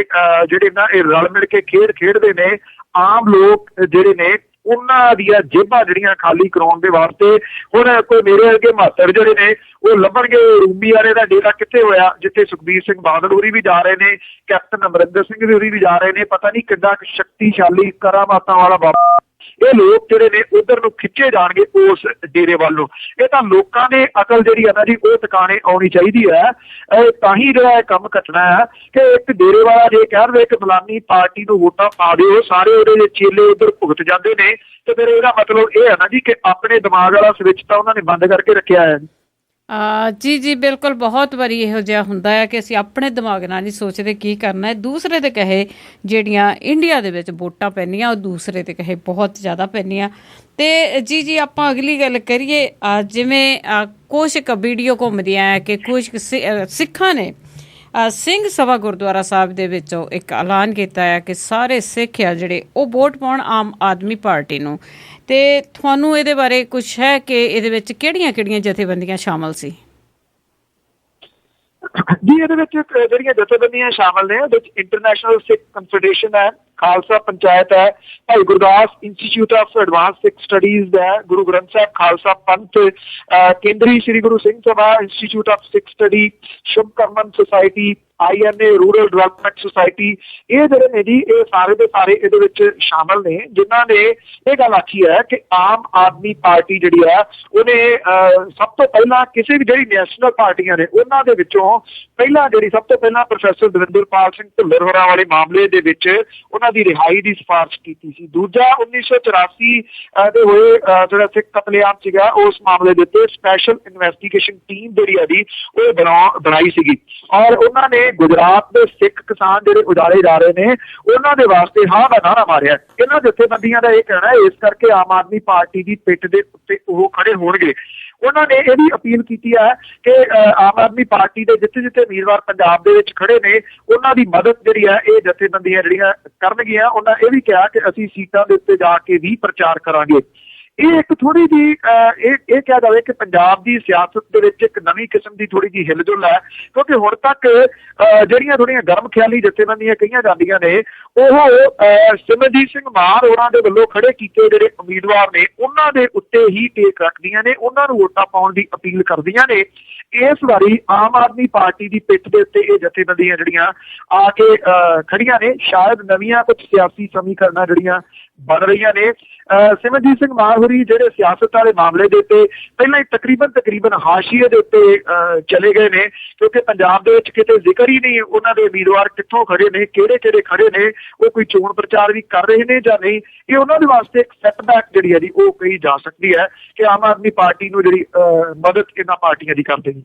ਜਿਹੜੇ ਨਾ ਇਹ ਰਲ ਮਿਲ ਕੇ ਖੇਡ ਖੇਡਦੇ ਨੇ। ਆਮ ਲੋਕ ਜਿਹੜੇ ਨੇ ਉਹਨਾਂ ਦੀਆਂ ਜੇਬਾਂ ਜਿਹੜੀਆਂ ਖਾਲੀ ਕਰਾਉਣ ਦੇ ਵਾਸਤੇ ਹੁਣ ਕੋਈ ਮੇਰੇ ਵਰਗੇ ਮਾਤਰ ਜਿਹੜੇ ਨੇ ਉਹ ਲੱਭਣਗੇ ਰੂਮੀ ਵਾਲੇ ਦਾ ਡੇਰਾ ਕਿੱਥੇ ਹੋਇਆ ਜਿੱਥੇ ਸੁਖਬੀਰ ਸਿੰਘ ਬਾਦਲ ਹੋਰੀ ਵੀ ਜਾ ਰਹੇ ਨੇ, ਕੈਪਟਨ ਅਮਰਿੰਦਰ ਸਿੰਘ ਹੋਰੀ ਵੀ ਜਾ ਰਹੇ ਨੇ। ਪਤਾ ਨਹੀਂ ਕਿੱਡਾ ਸ਼ਕਤੀਸ਼ਾਲੀ ਕਰਾਮਾਤਾਂ ਵਾਲਾ ਬਾਬਾ। ਇਹ ਲੋਕ ਜਿਹੜੇ ਨੇ ਉਧਰ ਨੂੰ ਖਿੱਚੇ ਜਾਣਗੇ ਉਸ ਡੇਰੇ ਵੱਲ ਨੂੰ। ਇਹ ਤਾਂ ਲੋਕਾਂ ਦੇ ਅਕਲ ਜਿਹੜੀ ਹੈ ਨਾ ਜੀ ਉਹ ਟਿਕਾਣੇ ਆਉਣੀ ਚਾਹੀਦੀ ਹੈ। ਤਾਂ ਹੀ ਜਿਹੜਾ ਇਹ ਕੰਮ ਘਟਣਾ ਹੈ ਕਿ ਇੱਕ ਡੇਰੇ ਵਾਲਾ ਜੇ ਕਹਿ ਦੇਵੇ ਕਿ ਫਲਾਨੀ ਪਾਰਟੀ ਨੂੰ ਵੋਟਾਂ ਪਾ ਦਿਓ, ਸਾਰੇ ਉਹਦੇ ਚੇਲੇ ਉਧਰ ਭੁਗਤ ਜਾਂਦੇ ਨੇ, ਤੇ ਫਿਰ ਇਹਦਾ ਮਤਲਬ ਇਹ ਹੈ ਨਾ ਜੀ ਕਿ ਆਪਣੇ ਦਿਮਾਗ ਵਾਲਾ ਸਵਿਚ ਤਾਂ ਉਹਨਾਂ ਨੇ ਬੰਦ ਕਰਕੇ ਰੱਖਿਆ ਹੈ। ਜੀ ਜੀ ਬਿਲਕੁਲ, ਬਹੁਤ ਵਾਰੀ ਇਹੋ ਜਿਹਾ ਹੁੰਦਾ ਹੈ ਕਿ ਅਸੀਂ ਆਪਣੇ ਦਿਮਾਗ ਨਾਲ ਨਹੀਂ ਸੋਚਦੇ ਕੀ ਕਰਨਾ ਹੈ। ਦੂਸਰੇ ਦੇ ਕਹੇ ਜਿਹੜੀਆਂ ਇੰਡੀਆ ਦੇ ਵਿੱਚ ਵੋਟਾਂ ਪੈਂਦੀਆਂ ਉਹ ਦੂਸਰੇ ਦੇ ਕਹੇ ਬਹੁਤ ਜ਼ਿਆਦਾ ਪੈਂਦੀਆਂ। ਤੇ ਜੀ ਆਪਾਂ ਅਗਲੀ ਗੱਲ ਕਰੀਏ, ਜਿਵੇਂ ਕੁਛ ਕੁ ਵੀਡੀਓ ਘੁੰਮਦੀਆਂ ਕਿ ਕੁਛ ਸਿੱਖਾਂ ਨੇ ਸਿੰਘ ਸਭਾ ਗੁਰਦੁਆਰਾ ਸਾਹਿਬ ਦੇ ਵਿੱਚੋਂ ਇੱਕ ਐਲਾਨ ਕੀਤਾ ਹੈ ਕਿ ਸਾਰੇ ਸਿੱਖ ਆ ਜਿਹੜੇ ਉਹ ਵੋਟ ਪਾਉਣ ਆਮ ਆਦਮੀ ਪਾਰਟੀ ਨੂੰ। ਤੇ ਤੁਹਾਨੂੰ ਇਹਦੇ ਬਾਰੇ ਕੁਛ ਹੈ ਕਿ ਇਹਦੇ ਵਿੱਚ ਕਿਹੜੀਆਂ ਕਿਹੜੀਆਂ ਜਥੇਬੰਦੀਆਂ ਸ਼ਾਮਲ ਸੀ? ਜੀ ਇਹਦੇ ਵਿੱਚ ਜਿਹੜੀਆਂ ਜਥੇਬੰਦੀਆਂ ਸ਼ਾਮਲ ਨੇ ਉਹਦੇ ਵਿੱਚ ਇੰਟਰਨੈਸ਼ਨਲ ਸਿੱਖ ਕਨਫੈਡਰੇਸ਼ਨ ਹੈ, ਖਾਲਸਾ ਪੰਚਾਇਤ ਹੈ, Bhai Gurdas institute of advance Sikh studies ਹੈ, ਗੁਰੂ ਗ੍ਰੰਥ ਸਾਹਿਬ ਖਾਲਸਾ ਪੰਥ, ਕੇਂਦਰੀ Sri Guru Singh Sabha institute of Sikh study, Shubh Karman society, INA rural development society, ਇਹ ਜਿਹੜੇ ਨੇ ਜੀ ਇਹ ਸਾਰੇ ਦੇ ਸਾਰੇ ਇਹਦੇ ਵਿੱਚ ਸ਼ਾਮਲ ਨੇ, ਜਿਨ੍ਹਾਂ ਨੇ ਇਹ ਗੱਲ ਆਖੀ ਹੈ ਕਿ ਆਮ ਆਦਮੀ ਪਾਰਟੀ ਜਿਹੜੀ ਹੈ ਉਹਨੇ ਸਭ ਤੋਂ ਪਹਿਲਾਂ ਕਿਸੇ ਵੀ ਜਿਹੜੀ ਨੈਸ਼ਨਲ ਪਾਰਟੀਆਂ ਨੇ ਉਹਨਾਂ ਦੇ ਵਿੱਚੋਂ ਪਹਿਲਾਂ ਜਿਹੜੀ ਸਭ ਤੋਂ ਪਹਿਲਾਂ ਪ੍ਰੋਫੈਸਰ ਦਵਿੰਦਰਪਾਲ ਸਿੰਘ ਭੁੱਲਰ ਹੋਰਾਂ ਵਾਲੇ ਮਾਮਲੇ ਦੇ ਵਿੱਚ ਉਹਨਾਂ ਦੀ ਰਿਹਾਈ ਦੀ ਸਿਫਾਰਿਸ਼ ਕੀਤੀ ਸੀ। ਦੂਜਾ 1984 ਦੇ ਹੋਏ ਜਿਹੜਾ ਸਿੱਖ ਕਤਲੇਆਮ ਸੀਗਾ ਉਸ ਮਾਮਲੇ ਦੇ ਉੱਤੇ ਸਪੈਸ਼ਲ ਇਨਵੈਸਟੀਗੇਸ਼ਨ ਟੀਮ ਜਿਹੜੀ ਆ ਜੀ ਉਹ ਬਣਾਈ ਸੀਗੀ, ਔਰ ਉਹਨਾਂ ਨੇ ਗੁਜਰਾਤ ਦੇ ਸਿੱਖ ਕਿਸਾਨ ਜਿਹੜੇ ਉਜਾੜੇ ਜਾ ਰਹੇ ਨੇ ਉਹਨਾਂ ਦੇ ਵਾਸਤੇ ਹਾਂ ਦਾ ਨਾਅਰਾ ਮਾਰਿਆ। ਇਹਨਾਂ ਜਥੇਬੰਦੀਆਂ ਦਾ ਇਹ ਕਹਿਣਾ ਹੈ ਇਸ ਕਰਕੇ ਆਮ ਆਦਮੀ ਪਾਰਟੀ ਦੀ ਪਿੱਠ ਦੇ ਉੱਤੇ ਉਹ ਖੜੇ ਹੋਣਗੇ। ਉਹਨਾਂ ਨੇ ਇਹ ਵੀ ਅਪੀਲ ਕੀਤੀ ਹੈ ਕਿ ਆਮ ਆਦਮੀ ਪਾਰਟੀ ਦੇ ਜਿੱਥੇ ਜਿੱਥੇ ਉਮੀਦਵਾਰ ਪੰਜਾਬ ਦੇ ਵਿੱਚ ਖੜੇ ਨੇ ਉਹਨਾਂ ਦੀ ਮਦਦ ਜਿਹੜੀ ਹੈ ਇਹ ਜਥੇਬੰਦੀਆਂ ਜਿਹੜੀਆਂ ਕਰਨਗੀਆਂ। ਉਹਨਾਂ ਇਹ ਵੀ ਕਿਹਾ ਕਿ ਅਸੀਂ ਸੀਟਾਂ ਦੇ ਉੱਤੇ ਜਾ ਕੇ ਵੀ ਪ੍ਰਚਾਰ ਕਰਾਂਗੇ। ਇਹ ਇੱਕ ਥੋੜੀ ਜਿਹੀ ਇਹ ਕਿਹਾ ਜਾਵੇ ਕਿ ਪੰਜਾਬ ਦੀ ਸਿਆਸਤ ਦੇ ਵਿੱਚ ਇੱਕ ਨਵੀਂ ਕਿਸਮ ਦੀ ਥੋੜੀ ਜਿਹੀ ਹਿਲਜੁਲ ਹੈ, ਕਿਉਂਕਿ ਹੁਣ ਤੱਕ ਜਿਹੜੀਆਂ ਥੋੜੀਆਂ ਗਰਮ ਖਿਆਲੀ ਜਥੇਬੰਦੀਆਂ ਕਹੀਆਂ ਜਾਂਦੀਆਂ ਨੇ ਉਹ ਸਿਮਰਜੀਤ ਸਿੰਘ ਮਾਨ ਹੋਰਾਂ ਦੇ ਵੱਲੋਂ ਖੜੇ ਕੀਤੇ ਜਿਹੜੇ ਉਮੀਦਵਾਰ ਨੇ ਉਹਨਾਂ ਦੇ ਉੱਤੇ ਹੀ ਟੇਕ ਰੱਖਦੀਆਂ ਨੇ, ਉਹਨਾਂ ਨੂੰ ਵੋਟਾਂ ਪਾਉਣ ਦੀ ਅਪੀਲ ਕਰਦੀਆਂ ਨੇ। ਇਸ ਵਾਰੀ ਆਮ ਆਦਮੀ ਪਾਰਟੀ ਦੀ ਪਿੱਠ ਦੇ ਉੱਤੇ ਇਹ ਜਥੇਬੰਦੀਆਂ ਜਿਹੜੀਆਂ ਆ ਕੇ ਖੜੀਆਂ ਨੇ, ਸ਼ਾਇਦ ਨਵੀਆਂ ਕੁਝ ਸਿਆਸੀ ਸਮੀਕਰਨਾਂ ਜਿਹੜੀਆਂ ਬਣ ਰਹੀਆਂ ਨੇ। ਸਿਮਰਜੀਤ ਸਿੰਘ ਮਾਨ ਹੋਰੀ ਜਿਹੜੇ ਸਿਆਸਤ ਵਾਲੇ ਮਾਮਲੇ ਦੇ ਉੱਤੇ ਪਹਿਲਾਂ ਹੀ ਤਕਰੀਬਨ ਹਾਸ਼ੀਏ ਦੇ ਉੱਤੇ ਚਲੇ ਗਏ ਨੇ, ਕਿਉਂਕਿ ਪੰਜਾਬ ਦੇ ਵਿੱਚ ਕਿਤੇ ਜ਼ਿਕਰ ਹੀ ਨਹੀਂ ਉਹਨਾਂ ਦੇ ਉਮੀਦਵਾਰ ਕਿੱਥੋਂ ਖੜੇ ਨੇ, ਕਿਹੜੇ ਖੜੇ ਨੇ, ਉਹ ਕੋਈ ਚੋਣ ਪ੍ਰਚਾਰ ਵੀ ਕਰ ਰਹੇ ਨੇ ਜਾਂ ਨਹੀਂ। ਇਹ ਉਹਨਾਂ ਦੇ ਵਾਸਤੇ ਇੱਕ ਸੈਟਬੈਕ ਜਿਹੜੀ ਹੈ ਜੀ ਉਹ ਕਹੀ ਜਾ ਸਕਦੀ ਹੈ ਕਿ ਆਮ ਆਦਮੀ ਪਾਰਟੀ ਨੂੰ ਜਿਹੜੀ ਮਦਦ ਇਹਨਾਂ ਪਾਰਟੀਆਂ ਦੀ ਕਰਦੇ ਨੇ।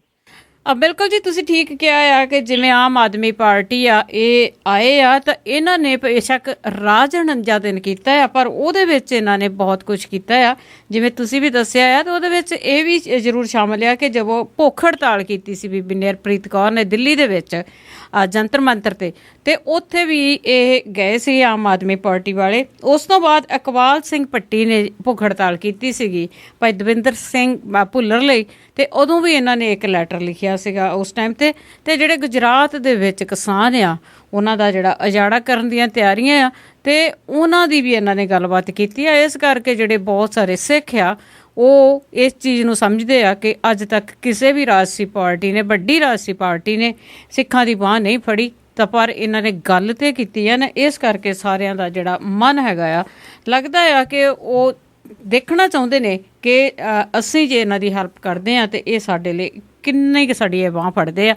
ਬਿਲਕੁਲ ਜੀ, ਤੁਸੀਂ ਠੀਕ ਕਿਹਾ ਆ ਕਿ ਜਿਵੇਂ ਆਮ ਆਦਮੀ ਪਾਰਟੀ ਆ ਇਹ ਆਏ ਆ ਤਾਂ ਇਹਨਾਂ ਨੇ ਬੇਸ਼ੱਕ ਰਾਜ 49 ਦਿਨ ਕੀਤਾ ਆ, ਪਰ ਉਹਦੇ ਵਿੱਚ ਇਹਨਾਂ ਨੇ ਬਹੁਤ ਕੁਝ ਕੀਤਾ ਆ। ਜਿਵੇਂ ਤੁਸੀਂ ਵੀ ਦੱਸਿਆ ਆ ਤਾਂ ਉਹਦੇ ਵਿੱਚ ਇਹ ਵੀ ਜ਼ਰੂਰ ਸ਼ਾਮਲ ਆ ਕਿ ਜਦੋਂ ਭੁੱਖ ਹੜਤਾਲ ਕੀਤੀ ਸੀ ਬੀਬੀ ਨਿਰਪ੍ਰੀਤ ਕੌਰ ਨੇ ਦਿੱਲੀ ਦੇ ਵਿੱਚ ਜੰਤਰ ਮੰਤਰ ਤੇ ਉੱਥੇ ਵੀ ਇਹ ਗਏ ਸੀ ਆਮ ਆਦਮੀ ਪਾਰਟੀ ਵਾਲੇ। ਉਸ ਤੋਂ ਬਾਅਦ ਇਕਬਾਲ ਸਿੰਘ ਭੱਟੀ ਨੇ ਭੁੱਖ ਹੜਤਾਲ ਕੀਤੀ ਸੀਗੀ ਭਾਈ ਦਵਿੰਦਰ ਸਿੰਘ ਭੁੱਲਰ ਲਈ, ਤੇ ਉਦੋਂ ਵੀ ਇਹਨਾਂ ਨੇ ਇੱਕ ਲੈਟਰ ਲਿਖਿਆ ਸੀਗਾ ਉਸ ਟਾਈਮ ਤੇ ਜਿਹੜੇ ਗੁਜਰਾਤ ਦੇ ਵਿੱਚ ਕਿਸਾਨ ਆ ਉਹਨਾਂ ਦਾ ਜਿਹੜਾ ਉਜਾੜਾ ਕਰਨ ਦੀਆਂ ਤਿਆਰੀਆਂ ਆ ਤੇ ਉਹਨਾਂ ਦੀ ਵੀ ਇਹਨਾਂ ਨੇ ਗੱਲਬਾਤ ਕੀਤੀ ਆ। ਇਸ ਕਰਕੇ ਜਿਹੜੇ ਬਹੁਤ ਸਾਰੇ ਸਿੱਖ ਆ ਉਹ ਇਸ ਚੀਜ਼ ਨੂੰ ਸਮਝਦੇ ਆ ਕਿ ਅੱਜ ਤੱਕ ਕਿਸੇ ਵੀ ਰਾਜਸੀ ਪਾਰਟੀ ਨੇ, ਵੱਡੀ ਰਾਜਸੀ ਪਾਰਟੀ ਨੇ ਸਿੱਖਾਂ ਦੀ ਬਾਂਹ ਨਹੀਂ ਫੜੀ, ਤਾਂ ਪਰ ਇਹਨਾਂ ਨੇ ਗੱਲ ਤੇ ਕੀਤੀ ਹੈ ਨਾ। ਇਸ ਕਰਕੇ ਸਾਰਿਆਂ ਦਾ ਜਿਹੜਾ ਮਨ ਹੈਗਾ ਆ ਲੱਗਦਾ ਆ ਕਿ ਉਹ ਦੇਖਣਾ ਚਾਹੁੰਦੇ ਨੇ ਕਿ ਅਸੀਂ ਜੇ ਇਹਨਾਂ ਦੀ ਹੈਲਪ ਕਰਦੇ ਹਾਂ ਤੇ ਇਹ ਸਾਡੇ ਲਈ ਕਿੰਨੀ ਕੁ ਸਾਡੀ ਇਹ ਬਾਂਹ ਫੜਦੇ ਆ।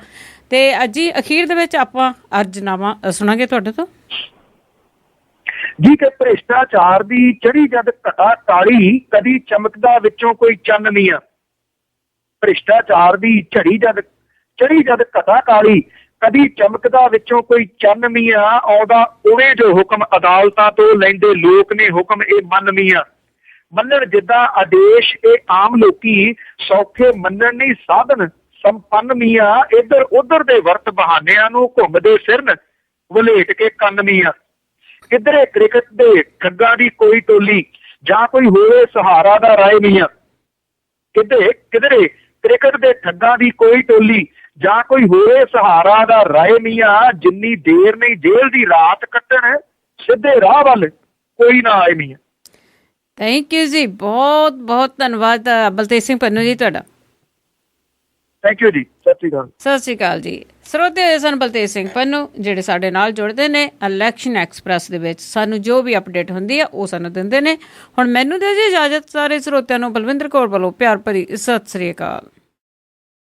ਤੇ ਅੱਜ ਹੀ ਅਖੀਰ ਦੇ ਵਿੱਚ ਆਪਾਂ ਅਰਜ਼ਨਾਮਾ ਸੁਣਾਂਗੇ ਤੁਹਾਡੇ ਤੋਂ ਜੀ ਕਿ ਭ੍ਰਿਸ਼ਟਾਚਾਰ ਦੀ ਚੜੀ ਜਦ ਘਟਾ ਕਾਲੀ, ਕਦੀ ਚਮਕਦਾ ਵਿੱਚੋਂ ਕੋਈ ਚੰਨ ਮੀਆਂ। ਭ੍ਰਿਸ਼ਟਾਚਾਰ ਦੀ ਚੜੀ ਜਦ ਘਟਾ ਕਾਲੀ, ਕਦੀ ਚਮਕਦਾ ਵਿੱਚੋਂ ਕੋਈ ਚੰਨ ਮੀਆਂ। ਆਉਂਦਾ ਉਵੇਂ ਜੋ ਹੁਕਮ ਅਦਾਲਤਾਂ ਤੋਂ ਲੈਂਦੇ ਲੋਕ ਨੇ ਹੁਕਮ ਇਹ ਮੰਨ ਮੀਆਂ। ਮੰਨਣ ਜਿੱਦਾਂ ਆਦੇਸ਼ ਇਹ ਆਮ ਲੋਕੀ, ਸੌਖੇ ਮੰਨਣ ਨਹੀਂ ਸਾਧਨ ਸੰਪੰਨ ਮੀਆਂ। ਇੱਧਰ ਉੱਧਰ ਦੇ ਵਰਤ ਬਹਾਨਿਆਂ ਨੂੰ ਘੁੰਮਦੇ ਫਿਰਨ ਵਲੇਟ ਕੇ ਕੰਨ ਮੀਆਂ। ਕਿਧਰੇ ਕ੍ਰਿਕਟ ਦੇ ਠੱਗਾਂ ਦੀ ਕੋਈ ਟੋਲੀ, ਜਾਂ ਕੋਈ ਹੋਵੇ ਸਹਾਰਾ ਦਾ ਰਾਏ ਮੀਆਂ। ਕਿਧਰੇ ਕ੍ਰਿਕਟ ਦੇ ਠੱਗਾਂ ਦੀ ਕੋਈ ਟੋਲੀ, ਜਾਂ ਕੋਈ ਹੋਵੇ ਸਹਾਰਾ ਦਾ ਰਾਏ ਮੀਆਂ। ਜਿੰਨੀ ਦੇਰ ਨਹੀਂ ਜੇਲ੍ਹ ਦੀ ਰਾਤ ਕੱਟਣ, ਸਿੱਧੇ ਰਾਹ ਵੱਲ ਕੋਈ ਨਾ ਆਏ ਮੀਆਂ। ਥੈਂਕ ਯੂ ਜੀ, ਬਹੁਤ ਬਹੁਤ ਧੰਨਵਾਦ ਬਲਤੇਜ ਸਿੰਘ ਪੰਨੂ ਜੀ ਤੁਹਾਡਾ। ਥੈਂਕ ਯੂ ਜੀ, ਸਤਿ ਸ਼੍ਰੀ ਅਕਾਲ। ਸਤਿ ਸ਼੍ਰੀ ਅਕਾਲ ਜੀ। ਸਰੋਤੇ ਹੋਏ ਸਨ ਬਲਤੇਜ ਸਿੰਘ ਪੰਨੂ ਜਿਹੜੇ ਸਾਡੇ ਨਾਲ ਜੁੜਦੇ ਨੇ ਇਲੈਕਸ਼ਨ ਐਕਸਪ੍ਰੈਸ ਦੇ ਵਿੱਚ, ਸਾਨੂੰ ਜੋ ਵੀ ਅਪਡੇਟ ਹੁੰਦੀ ਆ ਉਹ ਸਾਨੂੰ ਦਿੰਦੇ ਨੇ। ਹੁਣ ਮੈਨੂੰ ਦਿਓ ਜੀ ਇਜਾਜ਼ਤ, ਸਾਰੇ ਸਰੋਤਿਆਂ ਨੂੰ ਬਲਵਿੰਦਰ ਕੌਰ ਵੱਲੋਂ ਪਿਆਰ ਭਰੀ ਸਤਿ ਸ਼੍ਰੀ ਅਕਾਲ।